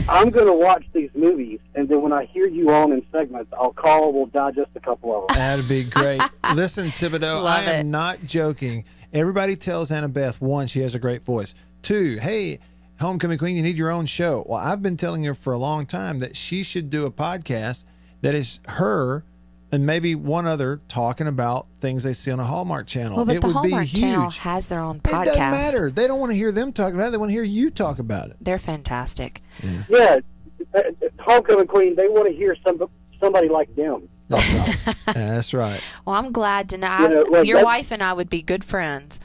I'm going to watch these movies, and then when I hear you on in segments, I'll call. We'll digest a couple of them. That'd be great. Listen, Thibodeau, I am not joking. Everybody tells Annabeth, 1, she has a great voice. 2, hey, Homecoming Queen, you need your own show. Well, I've been telling her for a long time that she should do a podcast that is her and maybe one other talking about things they see on a Hallmark channel. Well, but it the would Hallmark be channel huge. has their own podcast. It doesn't matter. They don't want to hear them talk about it. They want to hear you talk about it. They're fantastic. Yeah, Homecoming Queen, they want to hear somebody like them. That's right. Well, I'm glad to know. Your wife and I would be good friends.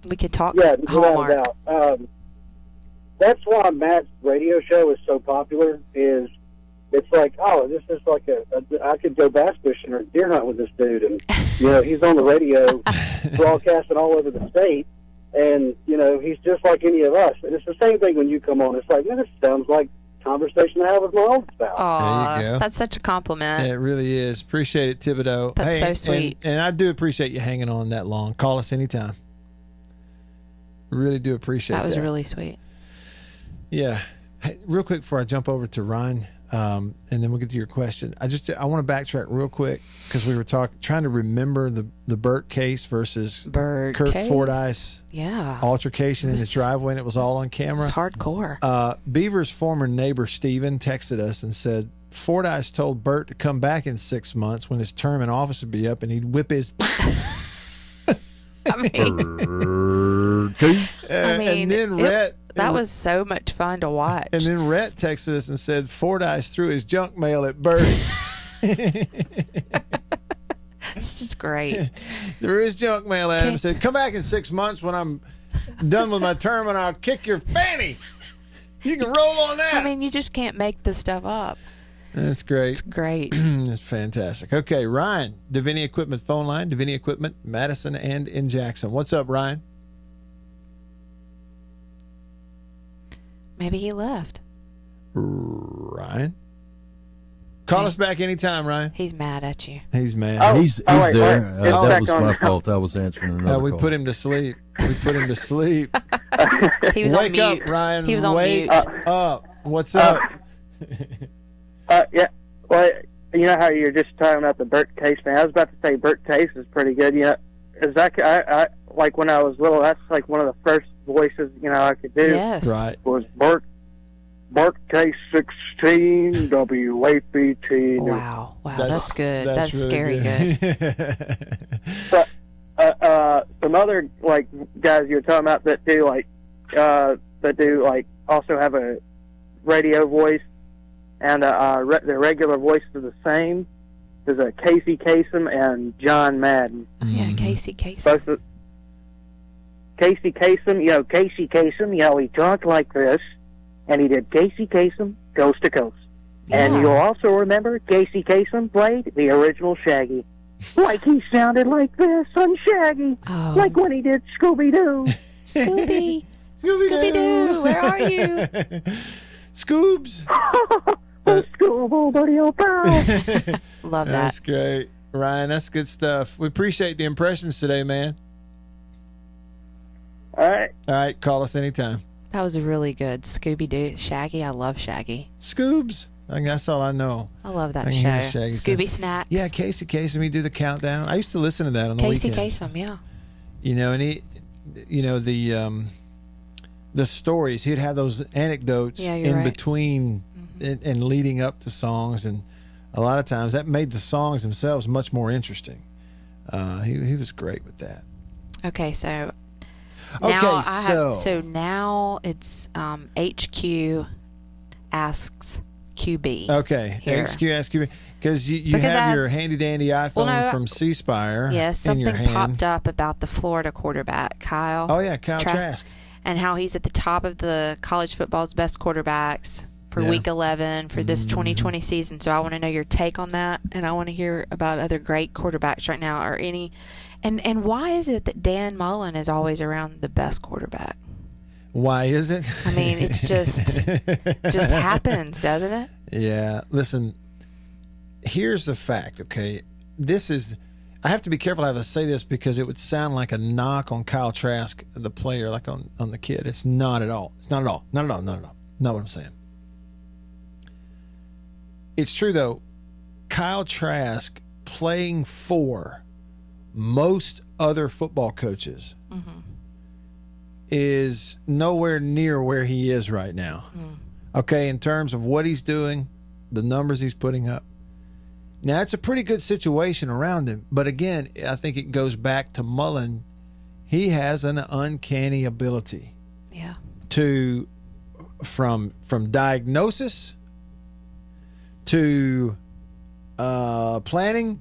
We could talk Hallmark. That's why Matt's radio show is so popular, is it's like, oh, this is like I could go bass fishing or deer hunt with this dude, and he's on the radio, broadcasting all over the state, and he's just like any of us. And it's the same thing when you come on. It's like, man, this sounds like conversation I have with my old spouse. Aw, there you go. That's such a compliment. It really is. Appreciate it, Thibodeau. That's so sweet. And I do appreciate you hanging on that long. Call us anytime. Really do appreciate that. That was really sweet. Yeah. Hey, real quick before I jump over to Ryan, and then we'll get to your question. I want to backtrack real quick because we were trying to remember the Burt case versus Kirk Fordyce altercation in his driveway, and it was all on camera. It was hardcore. Beaver's former neighbor Steven texted us and said Fordyce told Burt to come back in 6 months when his term in office would be up, and he'd whip his. I mean, and then Rhett. That was so much fun to watch. And then Rhett texted us and said Fordyce threw his junk mail at Burt. It's just great. Threw his junk mail at him and said, come back in 6 months when I'm done with my term and I'll kick your fanny. You can roll on that. I mean, you just can't make this stuff up. That's great. It's great. It's fantastic. Okay, Ryan, Davini Equipment phone line. Davini Equipment, Madison and in Jackson. What's up, Ryan? Maybe he left. Ryan? Call us back anytime, Ryan. He's mad at you. He's mad. Oh, he's there. That was my fault. I was answering another we call. put him to sleep. He was Wake on mute. up, Ryan. He was on Wake mute. up. What's up? Yeah. Well, you know how you're just talking about the Burt case, man. I was about to say Burt case is pretty good. I like when I was little. That's like one of the first voices I could do. Yes. Right. Was Burt case 16 WAPT. Wow, that's good. That's really scary good. But some other like guys you were talking about that do also have a radio voice, and the regular voice is the same. There's a Casey Kasem and John Madden. Yeah, Casey Kasem. Both of, Casey Kasem, he talked like this, and he did Casey Kasem Coast to Coast. Yeah. And you'll also remember Casey Kasem played the original Shaggy. Like he sounded like this on Shaggy. Oh. Like when he did Scooby-Doo. Scooby-Doo, where are you? Scoobs. Scooby buddy, oh pal. Love that. That's great. Ryan, that's good stuff. We appreciate the impressions today, man. All right. Call us anytime. That was really good. Scooby-Doo. Shaggy, I love Shaggy. Scoobs. That's all I know. I love that I show. can hear Shaggy Scooby say, Snacks. Yeah, Casey Kasem, he do the countdown. I used to listen to that on the Casey weekends. Kasem, yeah. And he, the stories, he'd have those anecdotes in between and leading up to songs, and a lot of times that made the songs themselves much more interesting. He was great with that. Okay, so now it's HQ asks QB. Okay, here. HQ asks QB because you have your handy dandy iPhone from C Spire. Yes, in your something hand. popped up about the Florida quarterback Kyle. Oh yeah, Kyle Trask, and how he's at the top of the college football's best quarterbacks for Week 11 for this 2020 season. So I want to know your take on that, and I want to hear about other great quarterbacks right now, or any. And why is it that Dan Mullen is always around the best quarterback? Why is it? I mean, it's just happens, doesn't it? Yeah. Listen, here's the fact, okay? I have to be careful how I say this because it would sound like a knock on Kyle Trask, the player, like on the kid. It's not at all. It's not at all. Not at all. Not at all. Not what I'm saying. It's true, though. Kyle Trask playing for most other football coaches is nowhere near where he is right now. Okay, in terms of what he's doing, the numbers he's putting up. Now, it's a pretty good situation around him. But again, I think it goes back to Mullen. He has an uncanny ability to, from diagnosis to planning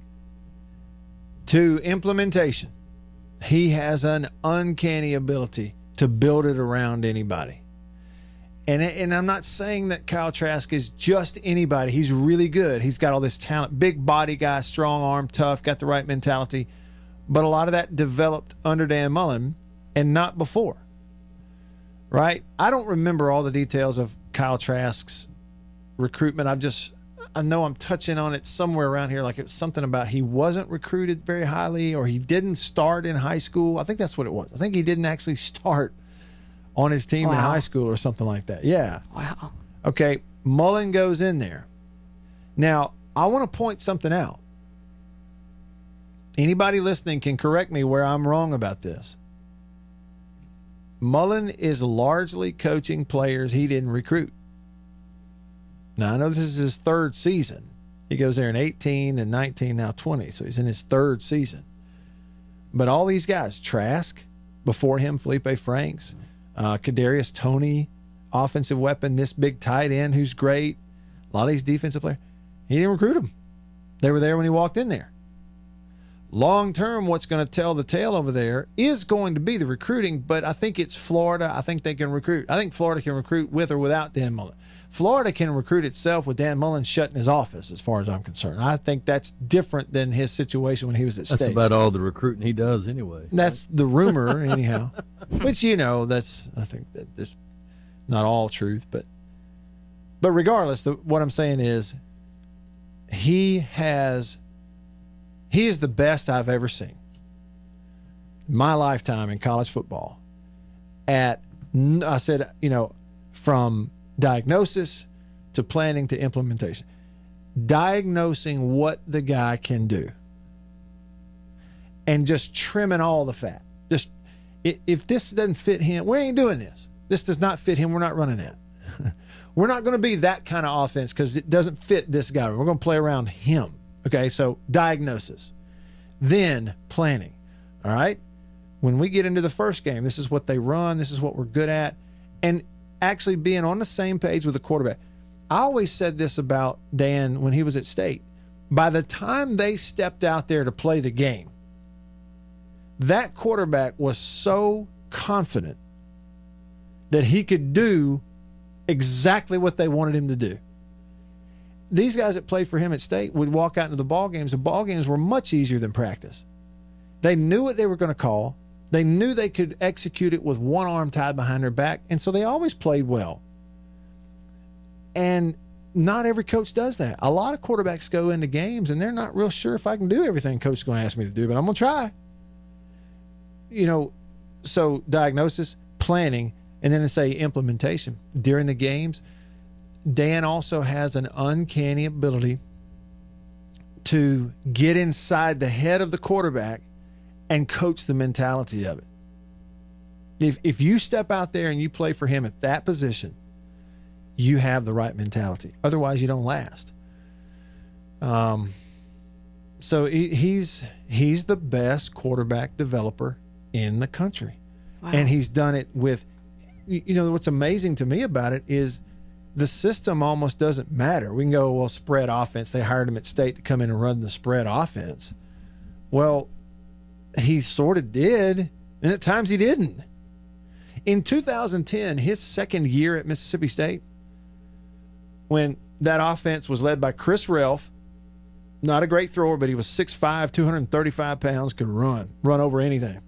to implementation. He has an uncanny ability to build it around anybody. And I'm not saying that Kyle Trask is just anybody. He's really good. He's got all this talent, big body guy, strong arm, tough, got the right mentality. But a lot of that developed under Dan Mullen and not before, right? I don't remember all the details of Kyle Trask's recruitment. I know I'm touching on it somewhere around here, like it was something about he wasn't recruited very highly or he didn't start in high school. I think that's what it was. I think he didn't actually start on his team in high school or something like that. Yeah. Wow. Okay, Mullen goes in there. Now, I want to point something out. Anybody listening can correct me where I'm wrong about this. Mullen is largely coaching players he didn't recruit. Now, I know this is his third season. He goes there in 18 and 19, now 20. So he's in his third season. But all these guys, Trask, before him, Felipe Franks, Kadarius Toney, offensive weapon, this big tight end who's great, a lot of these defensive players, he didn't recruit them. They were there when he walked in there. Long term, what's going to tell the tale over there is going to be the recruiting, but I think it's Florida. I think they can recruit. I think Florida can recruit with or without Dan Mullen. Florida can recruit itself with Dan Mullen shutting his office, as far as I'm concerned. I think that's different than his situation when he was at State. That's about all the recruiting he does anyway. That's the rumor, anyhow. Which, I think that's not all truth, but regardless, what I'm saying is he is the best I've ever seen in my lifetime in college football from diagnosis to planning to implementation. Diagnosing what the guy can do and just trimming all the fat. Just if this doesn't fit him, we ain't doing this. This does not fit him. We're not running that. We're not going to be that kind of offense because it doesn't fit this guy. We're going to play around him. Okay, so diagnosis, then planning. All right? When we get into the first game, this is what they run. This is what we're good at. And actually being on the same page with the quarterback. I always said this about Dan when he was at State. By the time they stepped out there to play the game, that quarterback was so confident that he could do exactly what they wanted him to do. These guys that played for him at State would walk out into the ball games. The ball games were much easier than practice. They knew what they were going to call. They knew they could execute it with one arm tied behind their back, and so they always played well. And not every coach does that. A lot of quarterbacks go into games, and they're not real sure if I can do everything coach is going to ask me to do, but I'm going to try. So diagnosis, planning, and then say implementation. During the games, Dan also has an uncanny ability to get inside the head of the quarterback and coach the mentality of it. If you step out there and you play for him at that position, you have the right mentality. Otherwise, you don't last. So he's the best quarterback developer in the country. Wow. And he's done it with, what's amazing to me about it is the system almost doesn't matter. We can go, well, spread offense. They hired him at State to come in and run the spread offense. Well, he sort of did, and at times he didn't. In 2010, his second year at Mississippi State, when that offense was led by Chris Relf, not a great thrower, but he was 6'5", 235 pounds, could run over anything.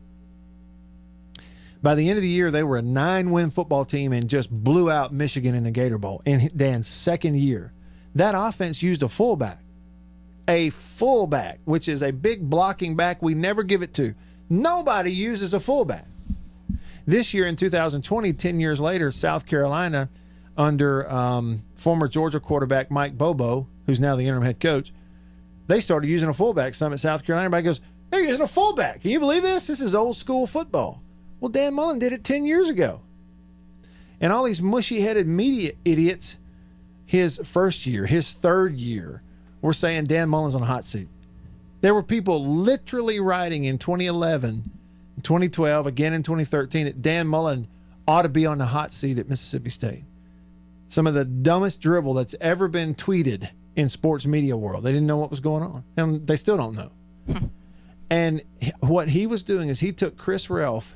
By the end of the year, they were a 9-win football team and just blew out Michigan in the Gator Bowl in Dan's second year. That offense used a fullback, which is a big blocking back we never give it to. Nobody uses a fullback. This year in 2020, 10 years later, South Carolina, under former Georgia quarterback Mike Bobo, who's now the interim head coach, they started using a fullback. Some at South Carolina, everybody goes, they're using a fullback. Can you believe this? This is old school football. Well, Dan Mullen did it 10 years ago. And all these mushy-headed media idiots, his first year, his third year, were saying Dan Mullen's on a hot seat. There were people literally writing in 2011, 2012, again in 2013, that Dan Mullen ought to be on the hot seat at Mississippi State. Some of the dumbest dribble that's ever been tweeted in sports media world. They didn't know what was going on, and they still don't know. And what he was doing is he took Chris Relf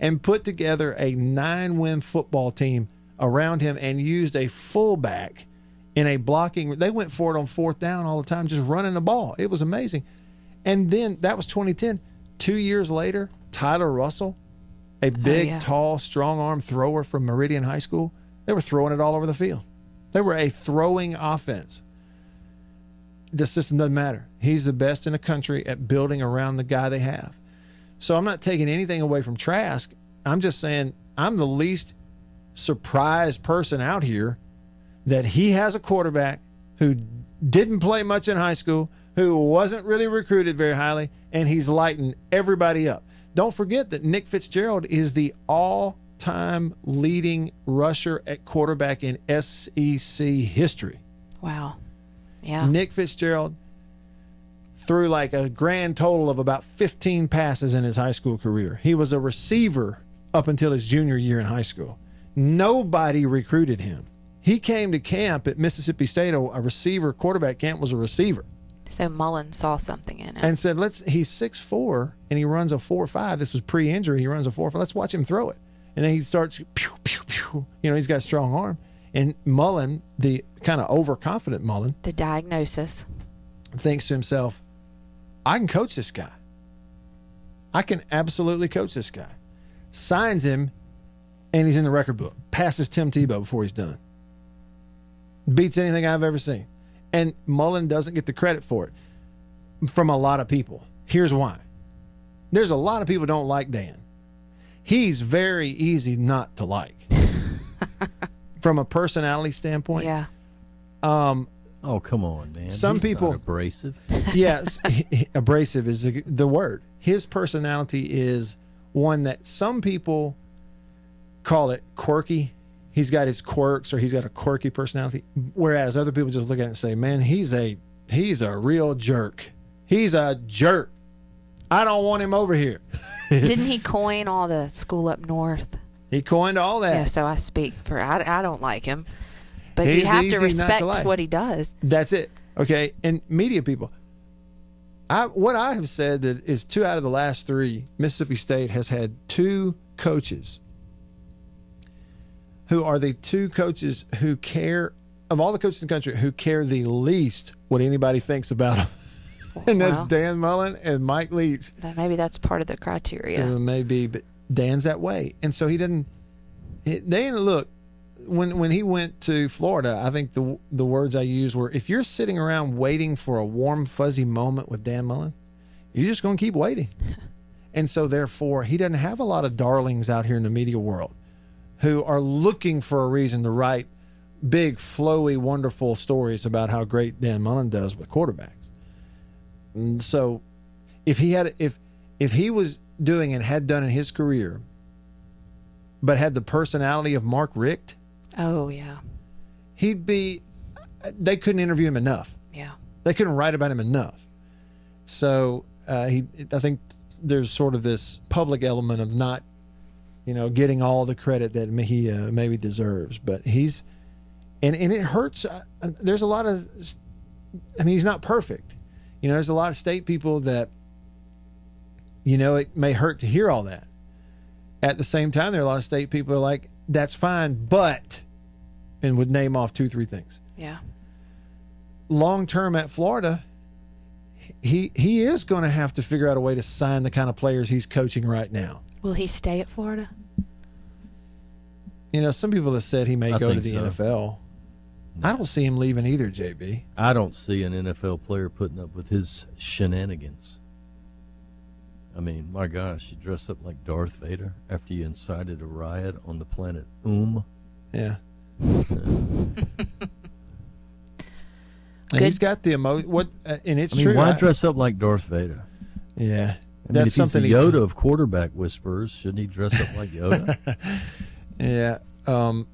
and put together a 9-win football team around him and used a fullback in a blocking. They went for it on fourth down all the time, just running the ball. It was amazing. And then that was 2010. 2 years later, Tyler Russell, a big, tall, strong-arm thrower from Meridian High School, they were throwing it all over the field. They were a throwing offense. The system doesn't matter. He's the best in the country at building around the guy they have. So I'm not taking anything away from Trask. I'm just saying I'm the least surprised person out here that he has a quarterback who didn't play much in high school, who wasn't really recruited very highly, and he's lighting everybody up. Don't forget that Nick Fitzgerald is the all-time leading rusher at quarterback in SEC history. Wow. Yeah. Nick Fitzgerald threw like a grand total of about 15 passes in his high school career. He was a receiver up until his junior year in high school. Nobody recruited him. He came to camp at Mississippi State, a receiver, quarterback camp was a receiver. So Mullen saw something in it. And said, he's 6'4", and he runs a 4.5. This was pre-injury. He runs a 4.5. Let's watch him throw it. And then he starts, pew, pew, pew. He's got a strong arm. And Mullen, the kind of overconfident Mullen, the diagnosis, thinks to himself, I can coach this guy. I can absolutely coach this guy. Signs him, and he's in the record book. Passes Tim Tebow before he's done. Beats anything I've ever seen. And Mullen doesn't get the credit for it from a lot of people. Here's why. There's a lot of people who don't like Dan. He's very easy not to like. From a personality standpoint. Yeah. Oh, come on, man. Some He's people not abrasive. Yes, abrasive is the word. His personality is one that some people call it quirky. He's got his quirks, or he's got a quirky personality. Whereas other people just look at it and say, man, he's a real jerk. He's a jerk. I don't want him over here. Didn't he coin all the school up north? He coined all that. Yeah, so I speak for, I don't like him. But you have to respect what he does. That's it. Okay. And media people, what I have said that is 2 out of the last 3, Mississippi State has had 2 coaches who are the 2 coaches who care, of all the coaches in the country, who care the least what anybody thinks about them. And that's Dan Mullen and Mike Leach. Maybe that's part of the criteria. Maybe, but Dan's that way. And so he didn't. Dan, look, when he went to Florida, I think the words I used were, if you're sitting around waiting for a warm, fuzzy moment with Dan Mullen, you're just going to keep waiting. And so, therefore, he doesn't have a lot of darlings out here in the media world who are looking for a reason to write big, flowy, wonderful stories about how great Dan Mullen does with quarterbacks. And so if he was doing and had done in his career, but had the personality of Mark Richt, oh yeah, they couldn't interview him enough. Yeah, they couldn't write about him enough. So I think there's sort of this public element of not, getting all the credit that he maybe deserves. But he's, and it hurts. There's a lot of, he's not perfect. There's a lot of state people that, it may hurt to hear all that. At the same time, there are a lot of state people who are like, that's fine, but, and would name off 2-3 things. Yeah. Long term at Florida, he is going to have to figure out a way to sign the kind of players he's coaching right now. Will he stay at Florida? Some people have said he may go to the NFL. I don't see him leaving either, JB. I don't see an NFL player putting up with his shenanigans. I mean, my gosh, you dress up like Darth Vader after you incited a riot on the planet Yeah. And he's got the emotion. And it's true. Why dress up like Darth Vader? Yeah. That's something. He's the Yoda of quarterback whisperers. Shouldn't he dress up like Yoda? Yeah.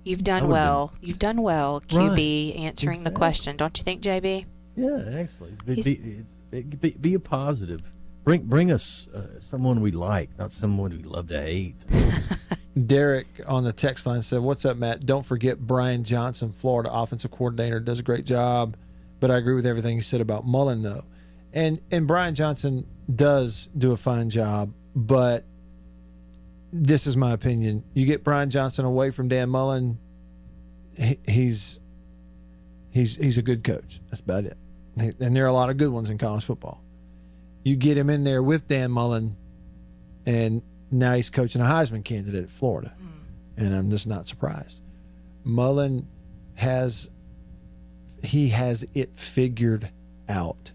You've done well. You've done well, QB, answering the question. Don't you think, JB? Yeah, actually. Be a positive. Bring us someone we like, not someone we love to hate. Derek on the text line said, "What's up, Matt? Don't forget Brian Johnson, Florida offensive coordinator, does a great job. But I agree with everything you said about Mullen, though. And Brian Johnson does do a fine job, but this is my opinion. You get Brian Johnson away from Dan Mullen, he's a good coach. That's about it. And there are a lot of good ones in college football. You get him in there with Dan Mullen, and now he's coaching a Heisman candidate at Florida. And I'm just not surprised. Mullen has it figured out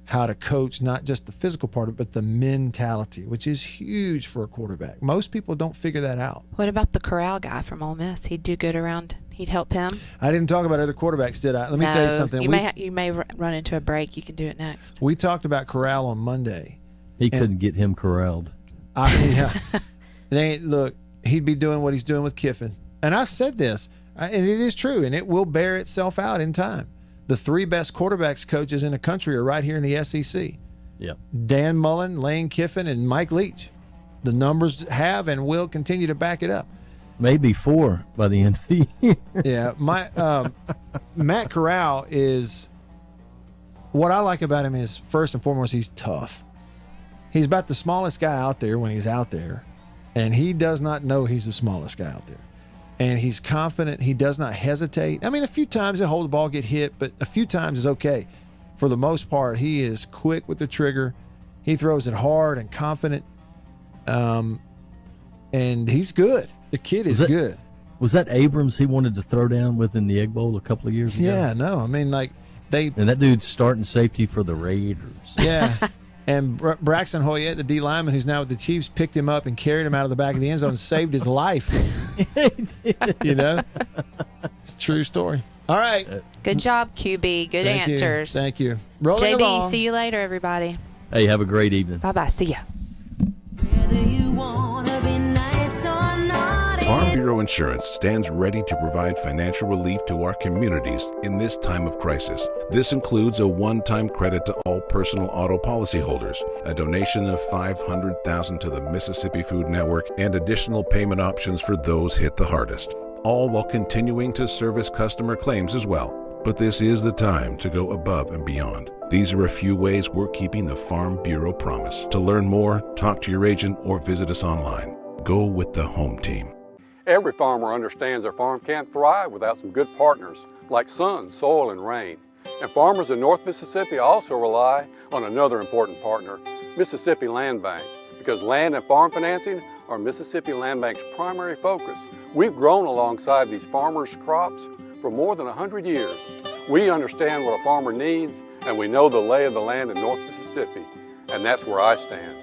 how to coach not just the physical part of it, but the mentality, which is huge for a quarterback. Most people don't figure that out. What about the Corral guy from Ole Miss? He'd do good around. He'd help him. I didn't talk about other quarterbacks, did I? Let me tell you something. You may run into a break. You can do it next. We talked about Corral on Monday. He couldn't get him corralled. Look, he'd be doing what he's doing with Kiffin. And I've said this, and it is true, and it will bear itself out in time. The 3 best quarterbacks coaches in the country are right here in the SEC. Yep. Dan Mullen, Lane Kiffin, and Mike Leach. The numbers have and will continue to back it up. Maybe 4 by the end of the year. Yeah, Matt Corral is, what I like about him is, first and foremost, he's tough. He's about the smallest guy out there when he's out there, and he does not know he's the smallest guy out there. And he's confident. He does not hesitate. I mean, a few times he'll hold the ball, get hit, but a few times is okay. For the most part, he is quick with the trigger. He throws it hard and confident. And he's good. The kid is good. Was that Abrams he wanted to throw down with in the Egg Bowl a couple of years ago? Yeah, no. I mean, like, and that dude's starting safety for the Raiders. Yeah. And Braxton Hoyette, the D lineman who's now with the Chiefs, picked him up and carried him out of the back of the end zone and saved his life. You know? It's a true story. All right. Good job, QB. Good answers. Thank you. Rolling JB, along. see you later, everybody. Hey, have a great evening. Bye-bye. See ya. Farm Bureau Insurance stands ready to provide financial relief to our communities in this time of crisis. This includes a one-time credit to all personal auto policyholders, a donation of $500,000 to the Mississippi Food Network, and additional payment options for those hit the hardest, all while continuing to service customer claims as well. But this is the time to go above and beyond. These are a few ways we're keeping the Farm Bureau promise. To learn more, talk to your agent or visit us online. Go with the home team. Every farmer understands their farm can't thrive without some good partners like sun, soil, and rain. And farmers in North Mississippi also rely on another important partner, Mississippi Land Bank, because land and farm financing are Mississippi Land Bank's primary focus. We've grown alongside these farmers' crops for more than 100 years. We understand what a farmer needs, and we know the lay of the land in North Mississippi, and that's where I stand.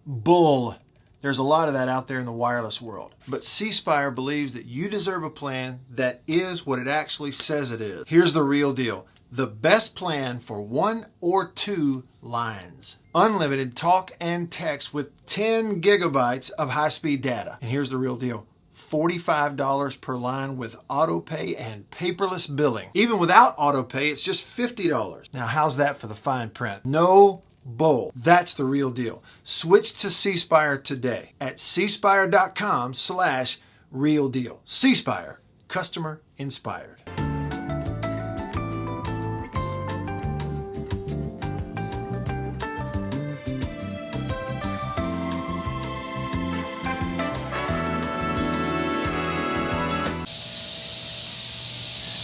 Bull. There's a lot of that out there in the wireless world. But C Spire believes that you deserve a plan that is what it actually says it is. Here's the real deal. The best plan for 1 or 2 lines. Unlimited talk and text with 10 gigabytes of high-speed data. And here's the real deal. $45 per line with auto pay and paperless billing. Even without auto pay, it's just $50. Now, how's that for the fine print? No bull. That's the real deal. Switch to C Spire today at cspire.com/real deal. C Spire, customer inspired.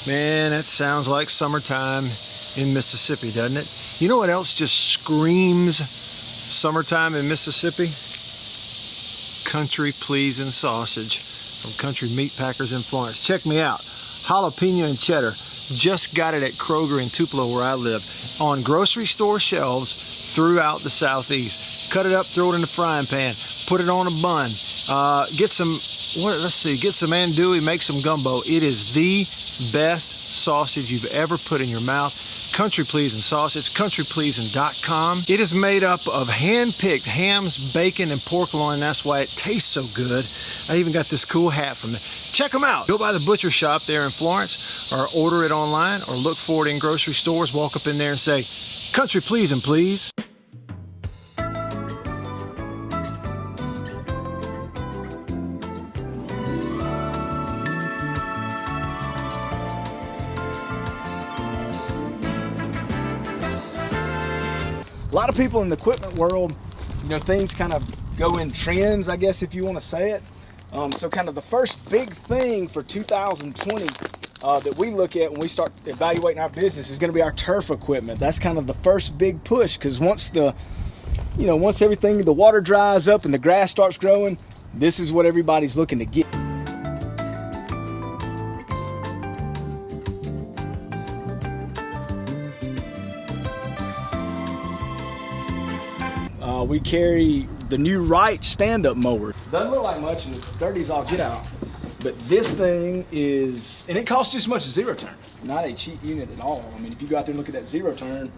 Man, that sounds like summertime in Mississippi, doesn't it? You know what else just screams summertime in Mississippi? Country Pleasin' sausage from Country Meat Packers in Florence. Check me out. Jalapeno and cheddar. Just got it at Kroger in Tupelo where I live. On grocery store shelves throughout the Southeast. Cut it up, throw it in the frying pan. Put it on a bun. Get some andouille, make some gumbo. It is the best sausage you've ever put in your mouth. Country Pleasin' sausage, countrypleasin.com. It is made up of hand-picked hams, bacon, and pork loin. That's why it tastes so good. I even got this cool hat from them. Check them out. Go by the butcher shop there in Florence, or order it online, or look for it in grocery stores. Walk up in there and say, Country Pleasin', please. A lot of people in the equipment world, things kind of go in trends, I guess, if you want to say it. So kind of the first big thing for 2020 that we look at when we start evaluating our business is going to be our turf equipment. That's kind of the first big push, because once everything, the water dries up and the grass starts growing, this is what everybody's looking to get. We carry the new Wright stand-up mower. Doesn't look like much, and it's dirty as all get out. But this thing is, and it costs just as much as zero turn. Not a cheap unit at all. I mean, if you go out there and look at that zero turn,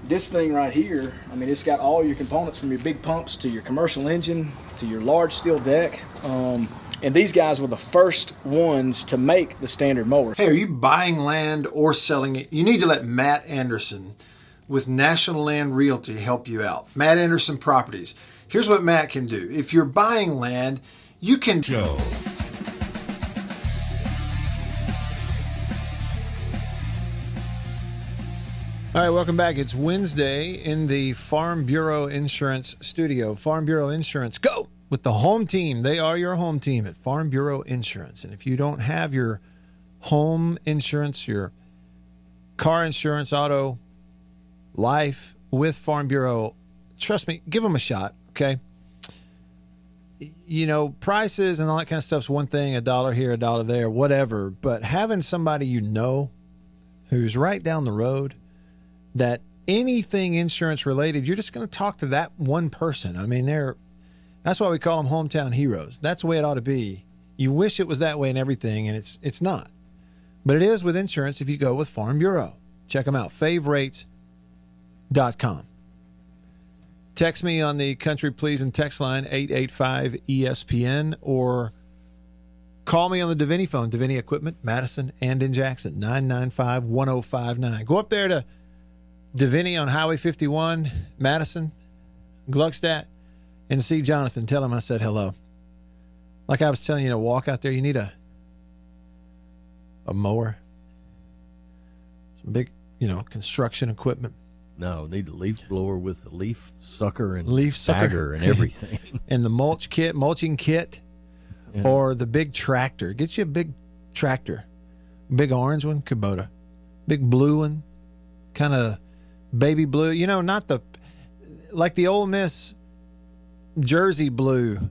this thing right here, I mean, it's got all your components from your big pumps to your commercial engine to your large steel deck. And these guys were the first ones to make the standard mower. Hey, are you buying land or selling it? You need to let Matt Anderson with National Land Realty help you out. Matt Anderson Properties. Here's what Matt can do. If you're buying land, you can Show. All right, welcome back. It's Wednesday in the Farm Bureau Insurance studio. Farm Bureau Insurance, go with the home team. They are your home team at Farm Bureau Insurance. And if you don't have your home insurance, your car insurance, auto, life with Farm Bureau, trust me, give them a shot, okay? Prices and all that kind of stuff's one thing, $1 here, $1 there, whatever. But having somebody who's right down the road, that anything insurance related, you're just going to talk to that one person. I mean, that's why we call them hometown heroes. That's the way it ought to be. You wish it was that way in everything, and it's not. But it is with insurance if you go with Farm Bureau. Check them out, favrates.com. Text me on the Country Pleasing text line, 885-ESPN, or call me on the Davini phone, Davini Equipment, Madison and in Jackson, 995-1059. Go up there to Davini on Highway 51, Madison, Gluckstadt, and see Jonathan. Tell him I said hello. Like I was telling you to walk out there, you need a mower, some big, construction equipment. No, need a leaf blower with a leaf sucker and bagger and everything. And the mulching kit, or the big tractor. Get you a big tractor. Big orange one, Kubota. Big blue one, kind of baby blue. Not like the Ole Miss jersey blue.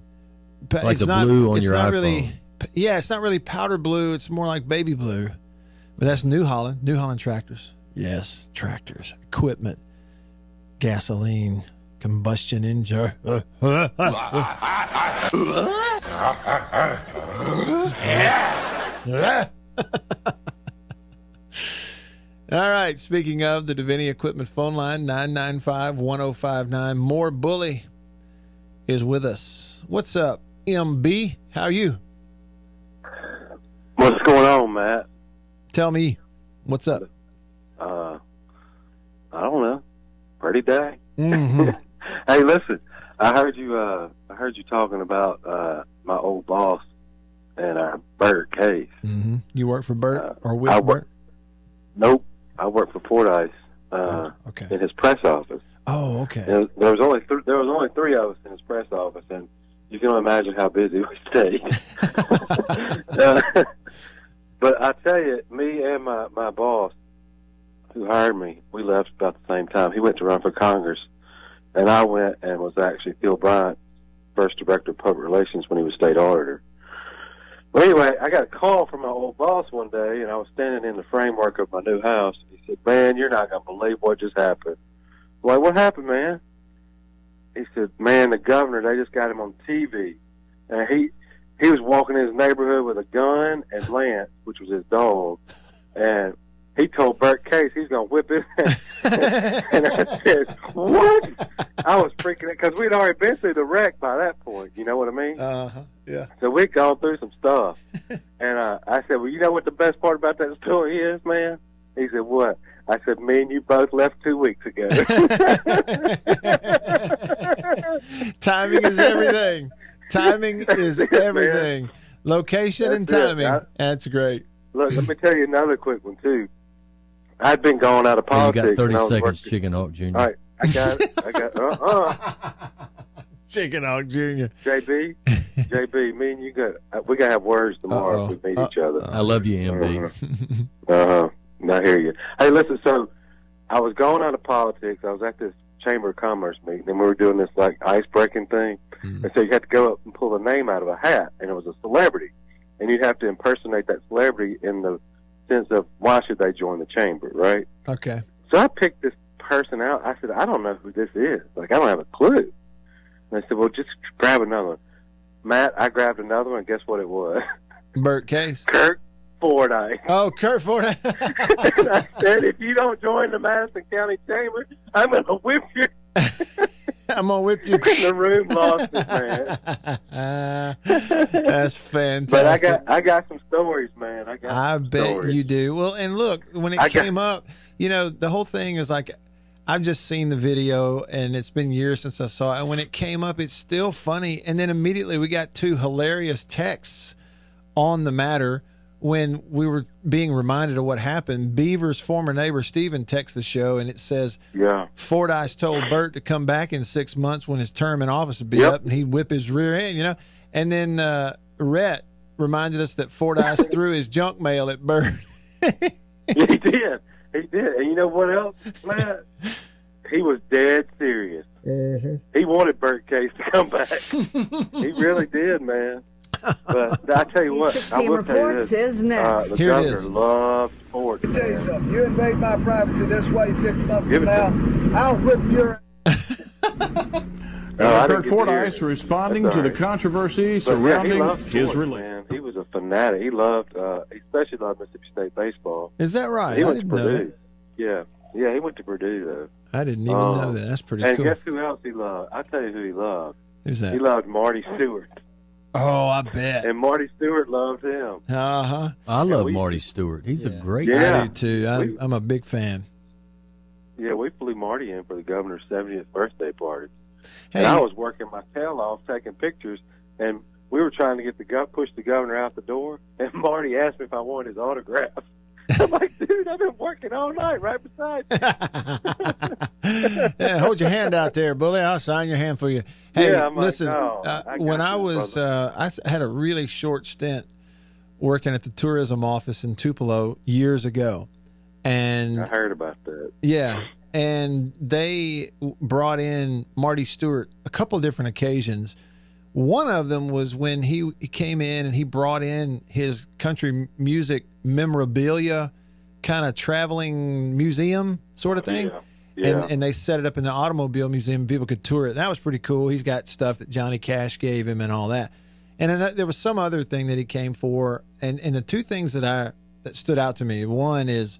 Like the blue on your iPhone. It's not really powder blue. It's more like baby blue. But that's New Holland. New Holland tractors. Yes, tractors, equipment, gasoline, combustion engine. All right, speaking of the Davini Equipment phone line, 995-1059. More Bully is with us. What's up, MB? How are you? What's going on, Matt? Tell me, what's up? I don't know. Pretty day. Mm-hmm. Hey, listen. I heard you talking about my old boss and Bert Case. Mm-hmm. You work for Bert or with Bert? Nope. I work for Fordyce in his press office. Oh, okay. And there was only three of us in his press office, and you can only imagine how busy we stayed. But I tell you, me and my boss, who hired me, we left about the same time. He went to run for Congress, and I went and was actually Phil Bryant's first director of public relations when he was state auditor. Well, anyway, I got a call from my old boss one day, and I was standing in the framework of my new house. He said, "Man, you're not going to believe what just happened." I'm like, "What happened, man?" He said, "Man, the governor, they just got him on TV. And he was walking in his neighborhood with a gun and Lance, which was his dog, and he told Bert Case he's going to whip his ass." And I said, "What?" I was freaking out because we'd already been through the wreck by that point. You know what I mean? Yeah. So we'd gone through some stuff. And I said, "Well, you know what the best part about that story is, man?" He said, "What?" I said, "Me and you both left 2 weeks ago." Timing is everything. Timing is everything. Location and timing. That's great. Look, let me tell you another quick one, too. I'd been going out of politics. You got 30 seconds, Chicken Hawk Jr. All right. I got Chicken Hawk Jr. JB, me and you we gotta have words tomorrow if we meet each other. I love you, MB. I hear you. Hey, listen. So I was going out of politics. I was at this Chamber of Commerce meeting, and we were doing this like ice breaking thing. And so you had to go up and pull a name out of a hat, and it was a celebrity, and you'd have to impersonate that celebrity in the sense of why should they join the chamber, right? Okay. So I picked this person out. I said, I don't know who this is. Like, I don't have a clue. And they said, well, just grab another one. Matt, I grabbed another one, and guess what it was? Burt Case. Kurt Fordyce. Oh, Kurt Fordyce. And I said, if you don't join the Madison County Chamber, I'm going to whip you. I'm going to whip you. The room lost it, man. That's fantastic. But I got some stories, man. I bet stories. you do. Well, and look, when it came up, the whole thing is like, I've just seen the video, and it's been years since I saw it. And when it came up, it's still funny. And then immediately we got 2 hilarious texts on the matter when we were being reminded of what happened. Beaver's former neighbor, Steven, texts the show, and it says, Fordyce told Bert to come back in 6 months when his term in office would be up, and he'd whip his rear end, And then Rhett reminded us that Fordyce threw his junk mail at Bert. He did. He did. And you know what else, Matt? He was dead serious. He wanted Burt Case to come back. He really did, man. But I tell you what, I will tell you this. The governor loves sports. I'll tell you something. You invade my privacy this way 6 months from now, I'll whip your... Kurt Fordyce responding to the controversy surrounding his release. He was a fanatic. He especially loved Mississippi State baseball. Is that right? He went to Purdue. Yeah, he went to Purdue, though. I didn't even know that. That's pretty cool. And guess who else he loved? I'll tell you who he loved. Who's that? He loved Marty Stewart. Oh, I bet. And Marty Stewart loved him. Uh-huh. I love Marty Stewart. He's a great guy. I do, too. I'm a big fan. Yeah, we flew Marty in for the governor's 70th birthday party. Hey. And I was working my tail off taking pictures, and we were trying to get push the governor out the door, and Marty asked me if I wanted his autograph. I'm like, dude, I've been working all night right beside you. Yeah, hold your hand out there, Bully. I'll sign your hand for you. Hey, listen, when I was, I had a really short stint working at the tourism office in Tupelo years ago. And I heard about that. Yeah. And they brought in Marty Stewart a couple of different occasions. One of them was when he came in and he brought in his country music memorabilia, kind of traveling museum sort of thing. Yeah. And they set it up in the automobile museum. People could tour it. That was pretty cool. He's got stuff that Johnny Cash gave him and all that. And then there was some other thing that he came for. And the 2 things that stood out to me. One is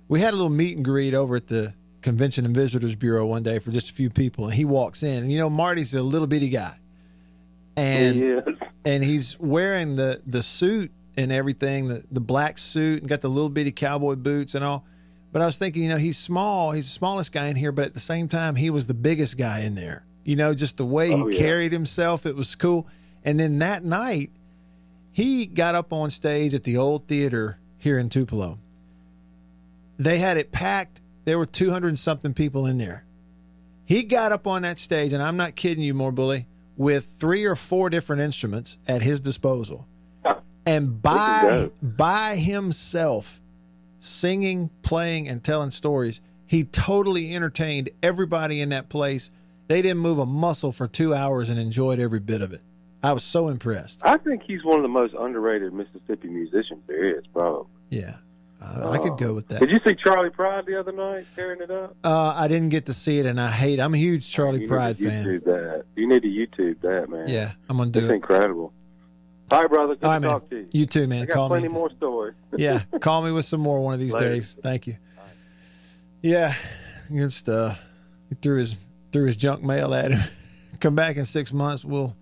we had a little meet and greet over at the Convention and Visitors Bureau one day for just a few people, and he walks in, and Marty's a little bitty guy, and he's wearing the suit and everything, the black suit, and got the little bitty cowboy boots and all. But I was thinking, he's small, he's the smallest guy in here, but at the same time, he was the biggest guy in there. Just the way he carried himself, it was cool. And then that night, he got up on stage at the old theater here in Tupelo. They had it packed. There were 200 and something people in there. He got up on that stage, and I'm not kidding you, more Bully, with 3 or 4 different instruments at his disposal. And by himself, singing, playing, and telling stories, he totally entertained everybody in that place. They didn't move a muscle for 2 hours and enjoyed every bit of it. I was so impressed. I think he's one of the most underrated Mississippi musicians there is, probably. Yeah. I could go with that. Did you see Charlie Pride the other night tearing it up? I didn't get to see it, and I'm a huge Charlie Pride fan. You need to YouTube that, man. Yeah, I'm going to do it. It's incredible. All right, brother. Good to talk to you. You too, man. I got plenty more stories. Yeah, call me with some more one of these days. Thank you. Right. Yeah, good stuff. He threw his junk mail at him. Come back in 6 months. We'll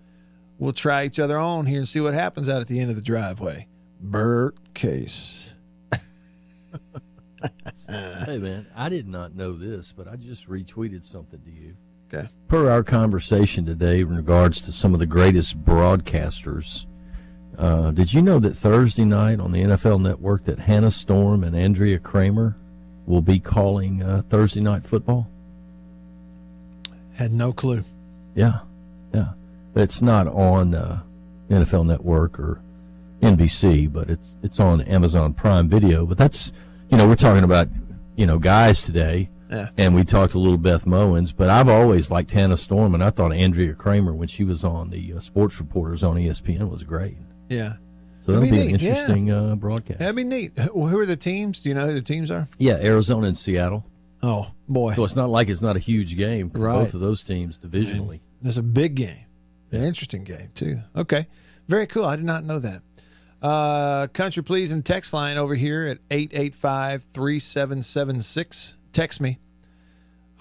try each other on here and see what happens out at the end of the driveway. Burt Case. Hey, man, I did not know this, but I just retweeted something to you. Okay. Per our conversation today in regards to some of the greatest broadcasters, did you know that Thursday night on the NFL Network that Hannah Storm and Andrea Kramer will be calling Thursday Night Football? Had no clue. Yeah. It's not on NFL Network or NBC, but it's on Amazon Prime Video. But that's, we're talking about, guys today. Yeah. And we talked a little Beth Mowins, but I've always liked Hannah Storm, and I thought Andrea Kramer, when she was on the Sports Reporters on ESPN, was great. Yeah. So that'll be an interesting broadcast. That'd be neat. Who are the teams? Do you know who the teams are? Yeah, Arizona and Seattle. Oh, boy. So it's not like it's not a huge game for both of those teams divisionally. It's a big game. An interesting game, too. Okay. Very cool. I did not know that. Country Please and text line over here at 885-3776. Text me.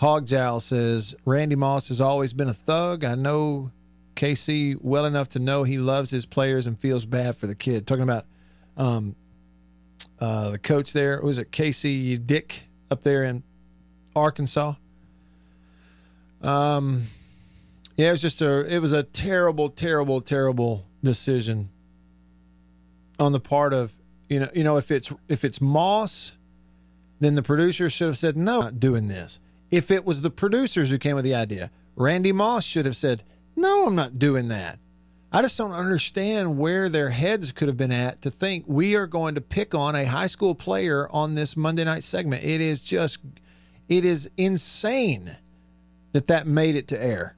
Hogjowl says, Randy Moss has always been a thug. I know KC well enough to know he loves his players and feels bad for the kid. Talking about the coach there. Was it KC Dick up there in Arkansas? Yeah, it was a terrible, terrible, terrible decision on the part of, if it's Moss, then the producer should have said, no, I'm not doing this. If it was the producers who came with the idea, Randy Moss should have said, no, I'm not doing that. I just don't understand where their heads could have been at to think we are going to pick on a high school player on this Monday night segment. It is insane that made it to air.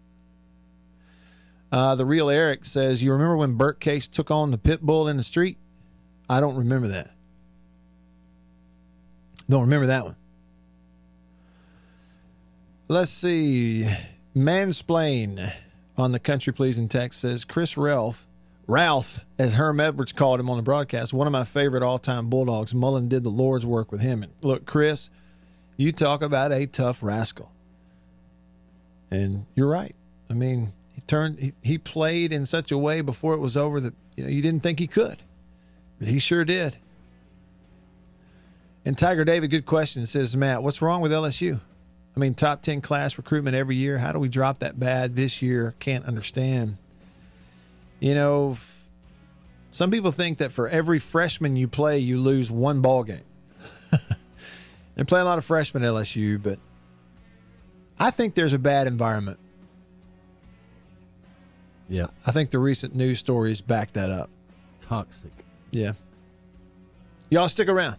The real Eric says, you remember when Burt Case took on the pit bull in the street? I don't remember that. Don't remember that one. Let's see. Mansplain on the Country Pleasing text says, Chris Ralph, as Herm Edwards called him on the broadcast, one of my favorite all-time Bulldogs. Mullen did the Lord's work with him. And look, Chris, you talk about a tough rascal. And you're right. I mean, he played in such a way before it was over that you didn't think he could. But he sure did. And Tiger David, good question, says, Matt, what's wrong with LSU? I mean, top 10 class recruitment every year. How do we drop that bad this year? Can't understand. Some people think that for every freshman you play, you lose one ball game. And play a lot of freshmen at LSU, but I think there's a bad environment. Yeah. I think the recent news stories back that up. Toxic. Yeah. Y'all stick around.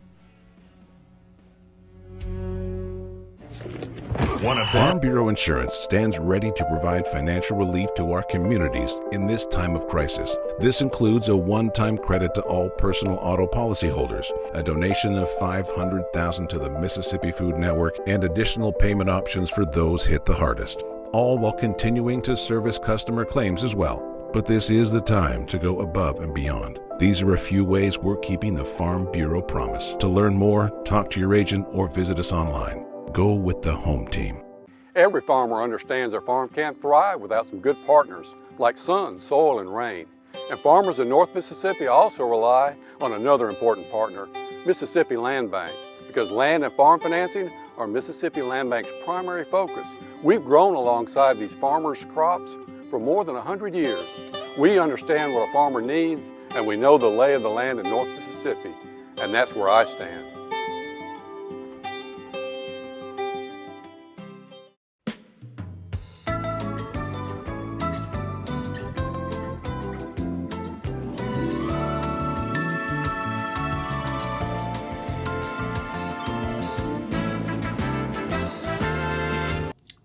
Farm Bureau Insurance stands ready to provide financial relief to our communities in this time of crisis. This includes a one-time credit to all personal auto policyholders, a donation of $500,000 to the Mississippi Food Network, and additional payment options for those hit the hardest, all while continuing to service customer claims as well. But this is the time to go above and beyond. These are a few ways we're keeping the Farm Bureau promise. To learn more, talk to your agent or visit us online. Go with the home team. Every farmer understands their farm can't thrive without some good partners like sun, soil, and rain. And farmers in North Mississippi also rely on another important partner, Mississippi Land Bank, because land and farm financing are Mississippi Land Bank's primary focus. We've grown alongside these farmers' crops for more than 100 years. We understand what a farmer needs, and we know the lay of the land in North Mississippi, and that's where I stand.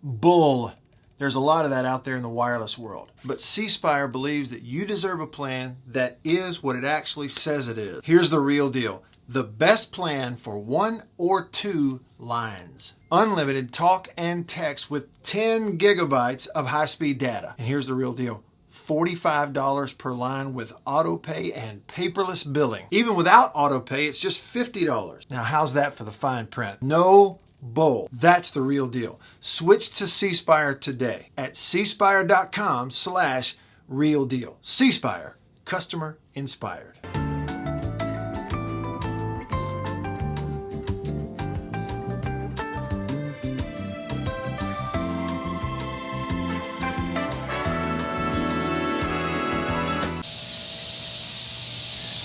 Bull. There's a lot of that out there in the wireless world. But C Spire believes that you deserve a plan that is what it actually says it is. Here's the real deal. The best plan for 1 or 2 lines. Unlimited talk and text with 10 gigabytes of high-speed data. And here's the real deal. $45 per line with auto pay and paperless billing. Even without auto pay, it's just $50. Now, how's that for the fine print? No bull. That's the real deal. Switch to C Spire today at cspire.com/real deal. C Spire, customer inspired.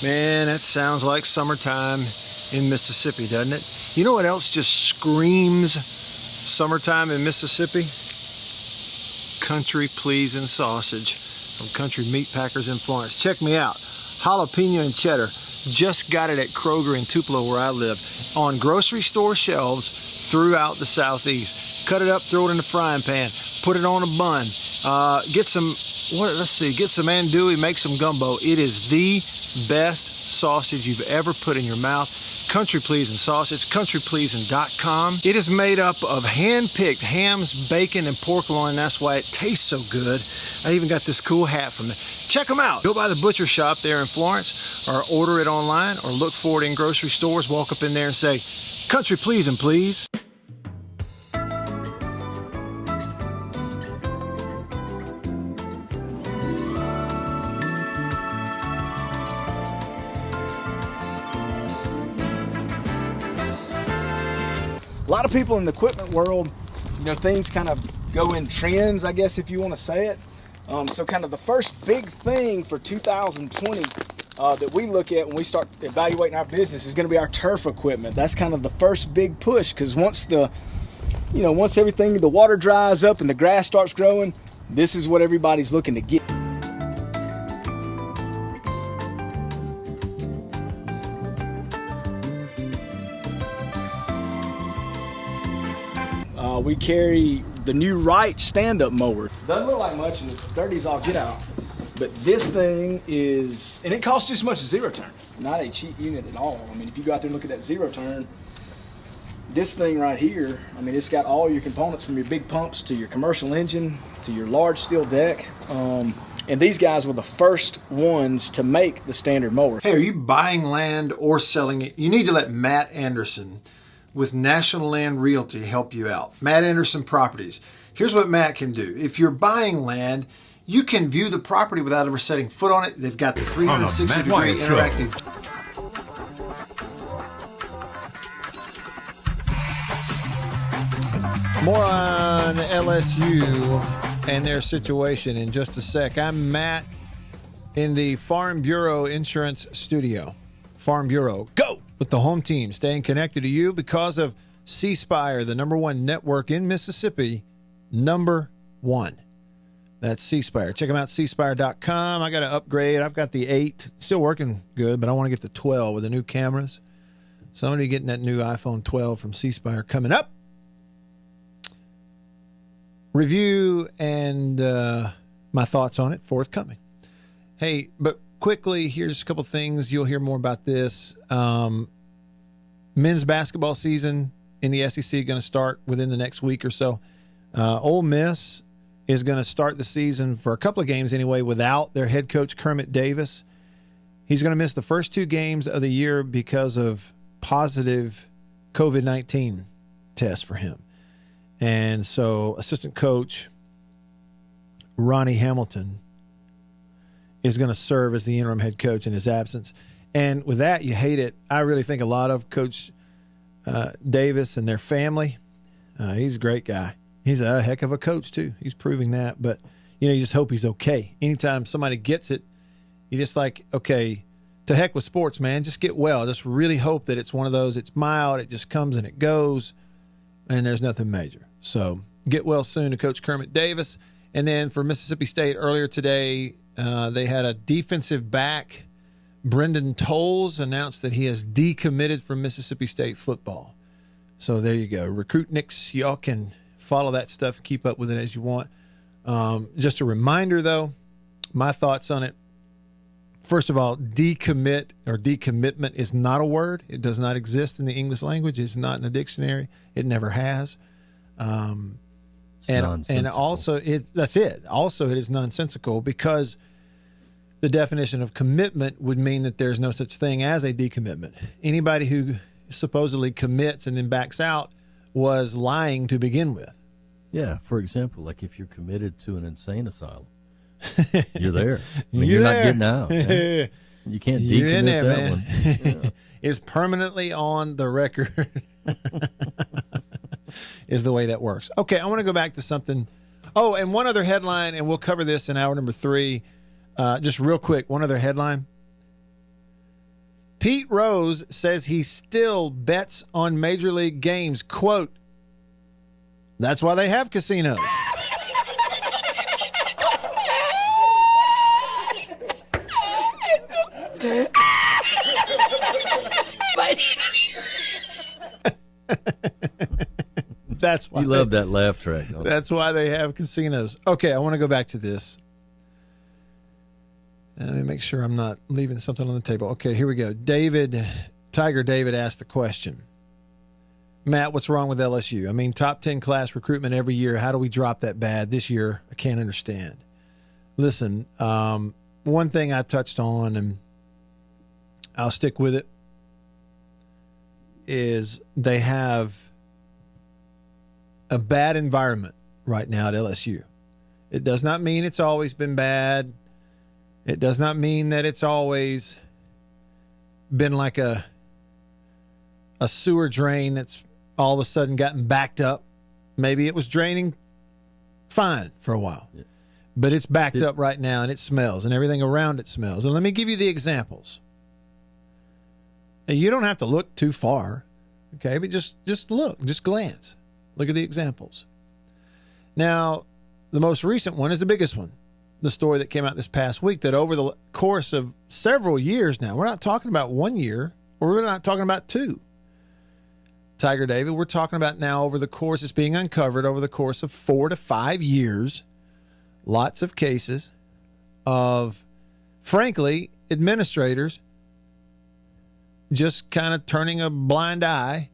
Man, that sounds like summertime in Mississippi, doesn't it? You know what else just screams summertime in Mississippi? country pleasing sausage from Country Meat Packers in Florence. Check me out. Jalapeno and cheddar. Just got it at Kroger in Tupelo where I live. On grocery store shelves throughout the Southeast. Cut it up, throw it in the frying pan, put it on a bun. Get some andouille, make some gumbo. It is the best sausage you've ever put in your mouth. Country Pleasing Sausage, countrypleasing.com. It is made up of hand-picked hams, bacon, and pork loin. That's why it tastes so good. I even got this cool hat from them. Check them out. Go by the butcher shop there in Florence, or order it online, or look for it in grocery stores. Walk up in there and say, Country Pleasing, please. A lot of people in the equipment world, things kind of go in trends, I guess, if you want to say it. So kind of the first big thing for 2020 that we look at when we start evaluating our business is going to be our turf equipment. That's kind of the first big push, because once the water dries up and the grass starts growing, this is what everybody's looking to get. We carry the new Wright stand-up mower. Doesn't look like much and it's dirty as all get out. But this thing is, and it costs just as much as zero turn. Not a cheap unit at all. I mean, if you go out there and look at that zero turn, this thing right here, I mean, it's got all your components from your big pumps to your commercial engine to your large steel deck. And these guys were the first ones to make the standard mower. Hey, are you buying land or selling it? You need to let Matt Anderson with National Land Realty help you out. Matt Anderson Properties. Here's what Matt can do. If you're buying land, you can view the property without ever setting foot on it. They've got the 360-degree interactive. More on LSU and their situation in just a sec. I'm Matt in the Farm Bureau Insurance Studio. Farm Bureau, go! With the home team staying connected to you because of C Spire, the #1 network in Mississippi, #1. That's C Spire. Check them out, cspire.com. I got to upgrade. I've got the 8, still working good, but I want to get the 12 with the new cameras. Somebody getting that new iPhone 12 from C Spire coming up. Review and my thoughts on it forthcoming. Hey, but quickly, here's a couple things. You'll hear more about this. Men's basketball season in the SEC going to start within the next week or so. Ole Miss is going to start the season for a couple of games anyway without their head coach Kermit Davis. He's going to miss the first 2 games of the year because of positive COVID-19 test for him. And so assistant coach Ronnie Hamilton is going to serve as the interim head coach in his absence. And with that, you hate it. I really think a lot of Coach Davis and their family. He's a great guy. He's a heck of a coach, too. He's proving that. But, you just hope he's okay. Anytime somebody gets it, you just like, okay, to heck with sports, man. Just get well. Just really hope that it's one of those, it's mild, it just comes and it goes, and there's nothing major. So get well soon to Coach Kermit Davis. And then for Mississippi State earlier today, they had a defensive back, Brendan Tolles, announced that he has decommitted from Mississippi State football. So there you go. Recruit Nicks, y'all can follow that stuff and keep up with it as you want. Just a reminder, though, my thoughts on it. First of all, decommit or decommitment is not a word. It does not exist in the English language. It's not in the dictionary. It never has. And also, that's it. Also, it is nonsensical because the definition of commitment would mean that there's no such thing as a decommitment. Anybody who supposedly commits and then backs out was lying to begin with. Yeah, for example, like if you're committed to an insane asylum, you're there. I mean, you're not getting out. Man. You can't decommit there, that man. One. Yeah. It's permanently on the record. Is the way that works. Okay, I want to go back to something. Oh, and one other headline, and we'll cover this in hour number 3. Just real quick, one other headline. Pete Rose says he still bets on Major League games. Quote, that's why they have casinos. That's why you love that laugh track. That's why they have casinos. Okay, I want to go back to this. Let me make sure I'm not leaving something on the table. Okay, here we go. Tiger David asked the question. Matt, what's wrong with LSU? I mean, top 10 class recruitment every year. How do we drop that bad? This year, I can't understand. Listen, one thing I touched on, and I'll stick with it, is they have a bad environment right now at LSU. It does not mean it's always been bad. It does not mean that it's always been like a sewer drain that's all of a sudden gotten backed up. Maybe it was draining fine for a while. Yeah. But it's backed up right now, and it smells, and everything around it smells. And let me give you the examples. And you don't have to look too far, okay? But just look, just glance. Look at the examples. Now, the most recent one is the biggest one. The story that came out this past week, that over the course of several years now, we're not talking about 1 year, or we're not talking about 2. Tiger David, we're talking about now over the course, it's being uncovered over the course of 4 to 5 years, lots of cases of, frankly, administrators just kind of turning a blind eye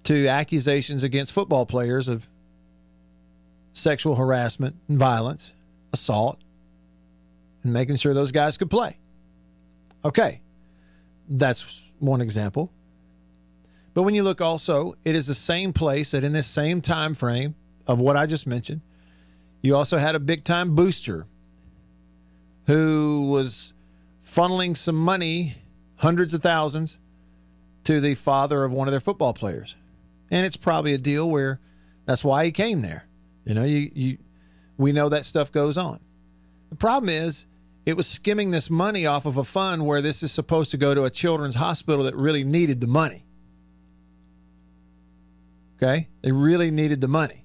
to accusations against football players of sexual harassment and violence, assault, and making sure those guys could play. Okay, that's one example. But when you look also, it is the same place that in this same time frame of what I just mentioned, you also had a big-time booster who was funneling some money, hundreds of thousands, to the father of one of their football players. And it's probably a deal where that's why he came there. You know, we know that stuff goes on. The problem is it was skimming this money off of a fund where this is supposed to go to a children's hospital that really needed the money. Okay? They really needed the money.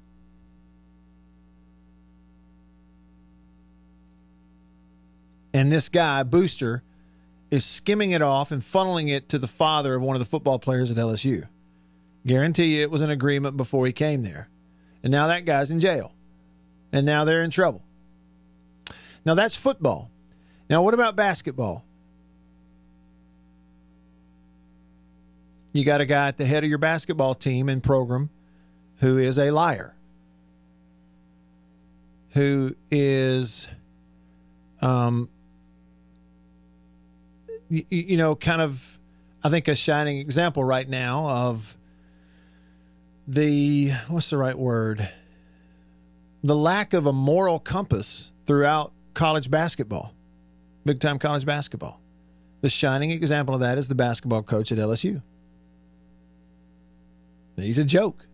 And this guy, Booster, is skimming it off and funneling it to the father of one of the football players at LSU. Guarantee you it was an agreement before he came there. And now that guy's in jail. And now they're in trouble. Now that's football. Now what about basketball? You got a guy at the head of your basketball team and program who is a liar, who is, kind of, I think, a shining example right now of the, what's the right word? The lack of a moral compass throughout college basketball, big-time college basketball. The shining example of that is the basketball coach at LSU. He's a joke.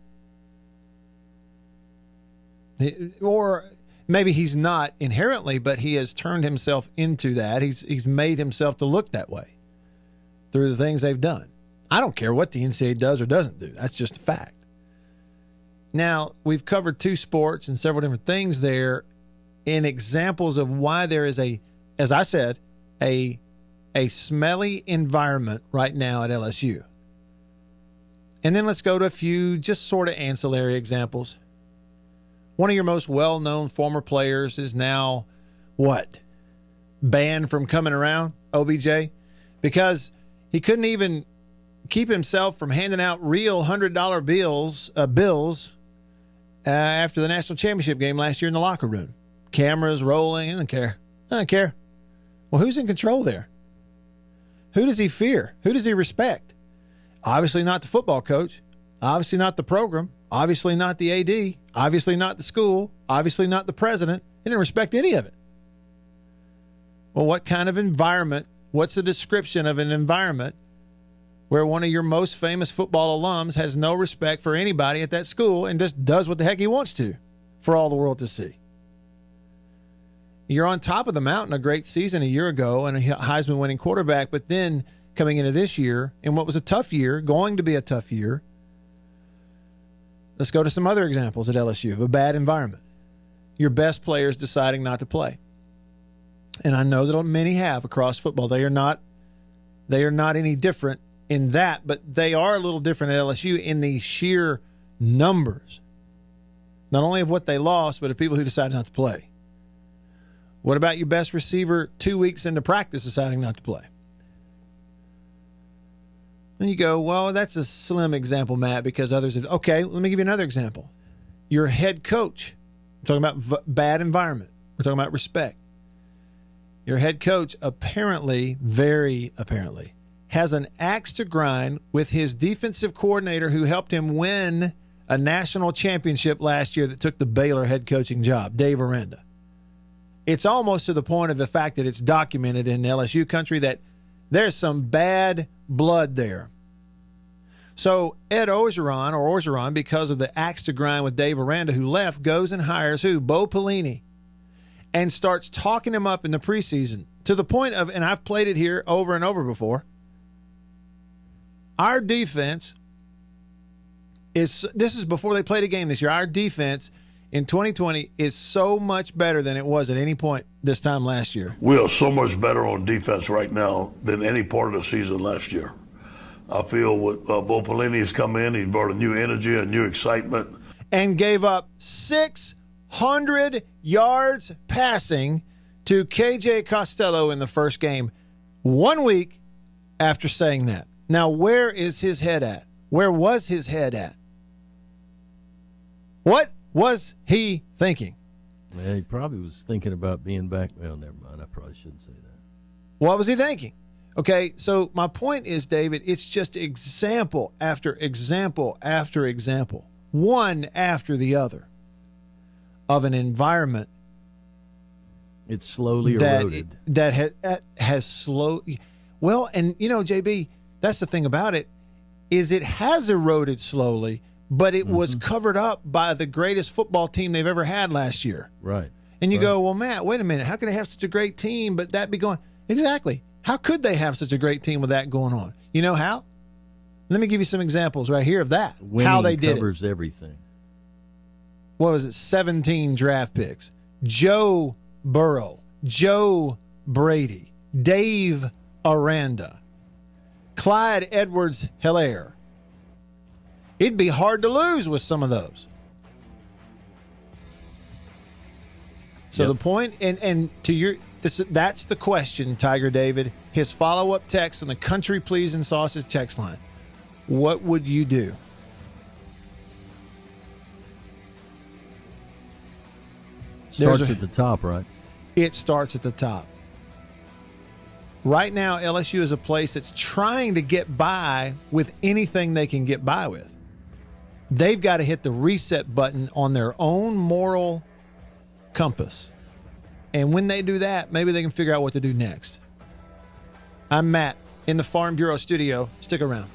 Or maybe he's not inherently, but he has turned himself into that. He's made himself to look that way through the things they've done. I don't care what the NCAA does or doesn't do. That's just a fact. Now, we've covered 2 sports and several different things there in examples of why there is as I said, a smelly environment right now at LSU. And then let's go to a few just sort of ancillary examples. One of your most well-known former players is now, what? Banned from coming around, OBJ? Because he couldn't even keep himself from handing out real $100 bills after the national championship game last year in the locker room. Cameras rolling. I don't care. Well, who's in control there? Who does he fear? Who does he respect? Obviously not the football coach. Obviously not the program. Obviously not the AD. Obviously not the school. Obviously not the president. He didn't respect any of it. Well, what kind of environment? What's the description of an environment where one of your most famous football alums has no respect for anybody at that school and just does what the heck he wants to for all the world to see? You're on top of the mountain, a great season a year ago and a Heisman winning quarterback, but then coming into this year, in what was a tough year, going to be a tough year. Let's go to some other examples at LSU of a bad environment. Your best players deciding not to play. and I know that many have across football. They are not any different in that, but they are a little different at LSU in the sheer numbers, not only of what they lost, but of people who decided not to play. What about your best receiver 2 weeks into practice deciding not to play? And you go, well, that's a slim example, Matt, because others have. Okay, let me give you another example. Your head coach. I'm talking about bad environment. We're talking about respect. Your head coach apparently, very apparently, has an axe to grind with his defensive coordinator who helped him win a national championship last year that took the Baylor head coaching job, Dave Aranda. It's almost to the point of the fact that it's documented in LSU country that there's some bad blood there. So Ed Orgeron, because of the axe to grind with Dave Aranda, who left, goes and hires who? Bo Pelini, and starts talking him up in the preseason to the point of, and I've played it here over and over before, our defense this is before they played a game this year, our defense in 2020 is so much better than it was at any point this time last year. We are so much better on defense right now than any part of the season last year. I feel what Bo Pelini has come in, he's brought a new energy, a new excitement. And gave up 600 yards passing to KJ Costello in the first game 1 week after saying that. Now, where is his head at? Where was his head at? What was he thinking? Yeah, he probably was thinking about being back. Well, never mind. I probably shouldn't say that. What was he thinking? Okay, so my point is, David, it's just example after example after example, one after the other, of an environment. It's slowly eroded. That has slowly. Well, and, JB, that's the thing about it, is it has eroded slowly, but it was covered up by the greatest football team they've ever had last year. Right. And you go, well, Matt, wait a minute. How could they have such a great team, but that be going? Exactly. How could they have such a great team with that going on? You know how? Let me give you some examples right here of that. Winning how they did covers everything. What was it? 17 draft picks. Joe Burrow, Joe Brady, Dave Aranda, Clyde Edwards-Helaire. It'd be hard to lose with some of those. So the point, and to your, that's the question, Tiger David. His follow-up text on the Country Please and Sausage text line. What would you do? Starts at the top, right? It starts at the top. Right now, LSU is a place that's trying to get by with anything they can get by with. They've got to hit the reset button on their own moral compass. And when they do that, maybe they can figure out what to do next. I'm Matt in the Farm Bureau studio. Stick around.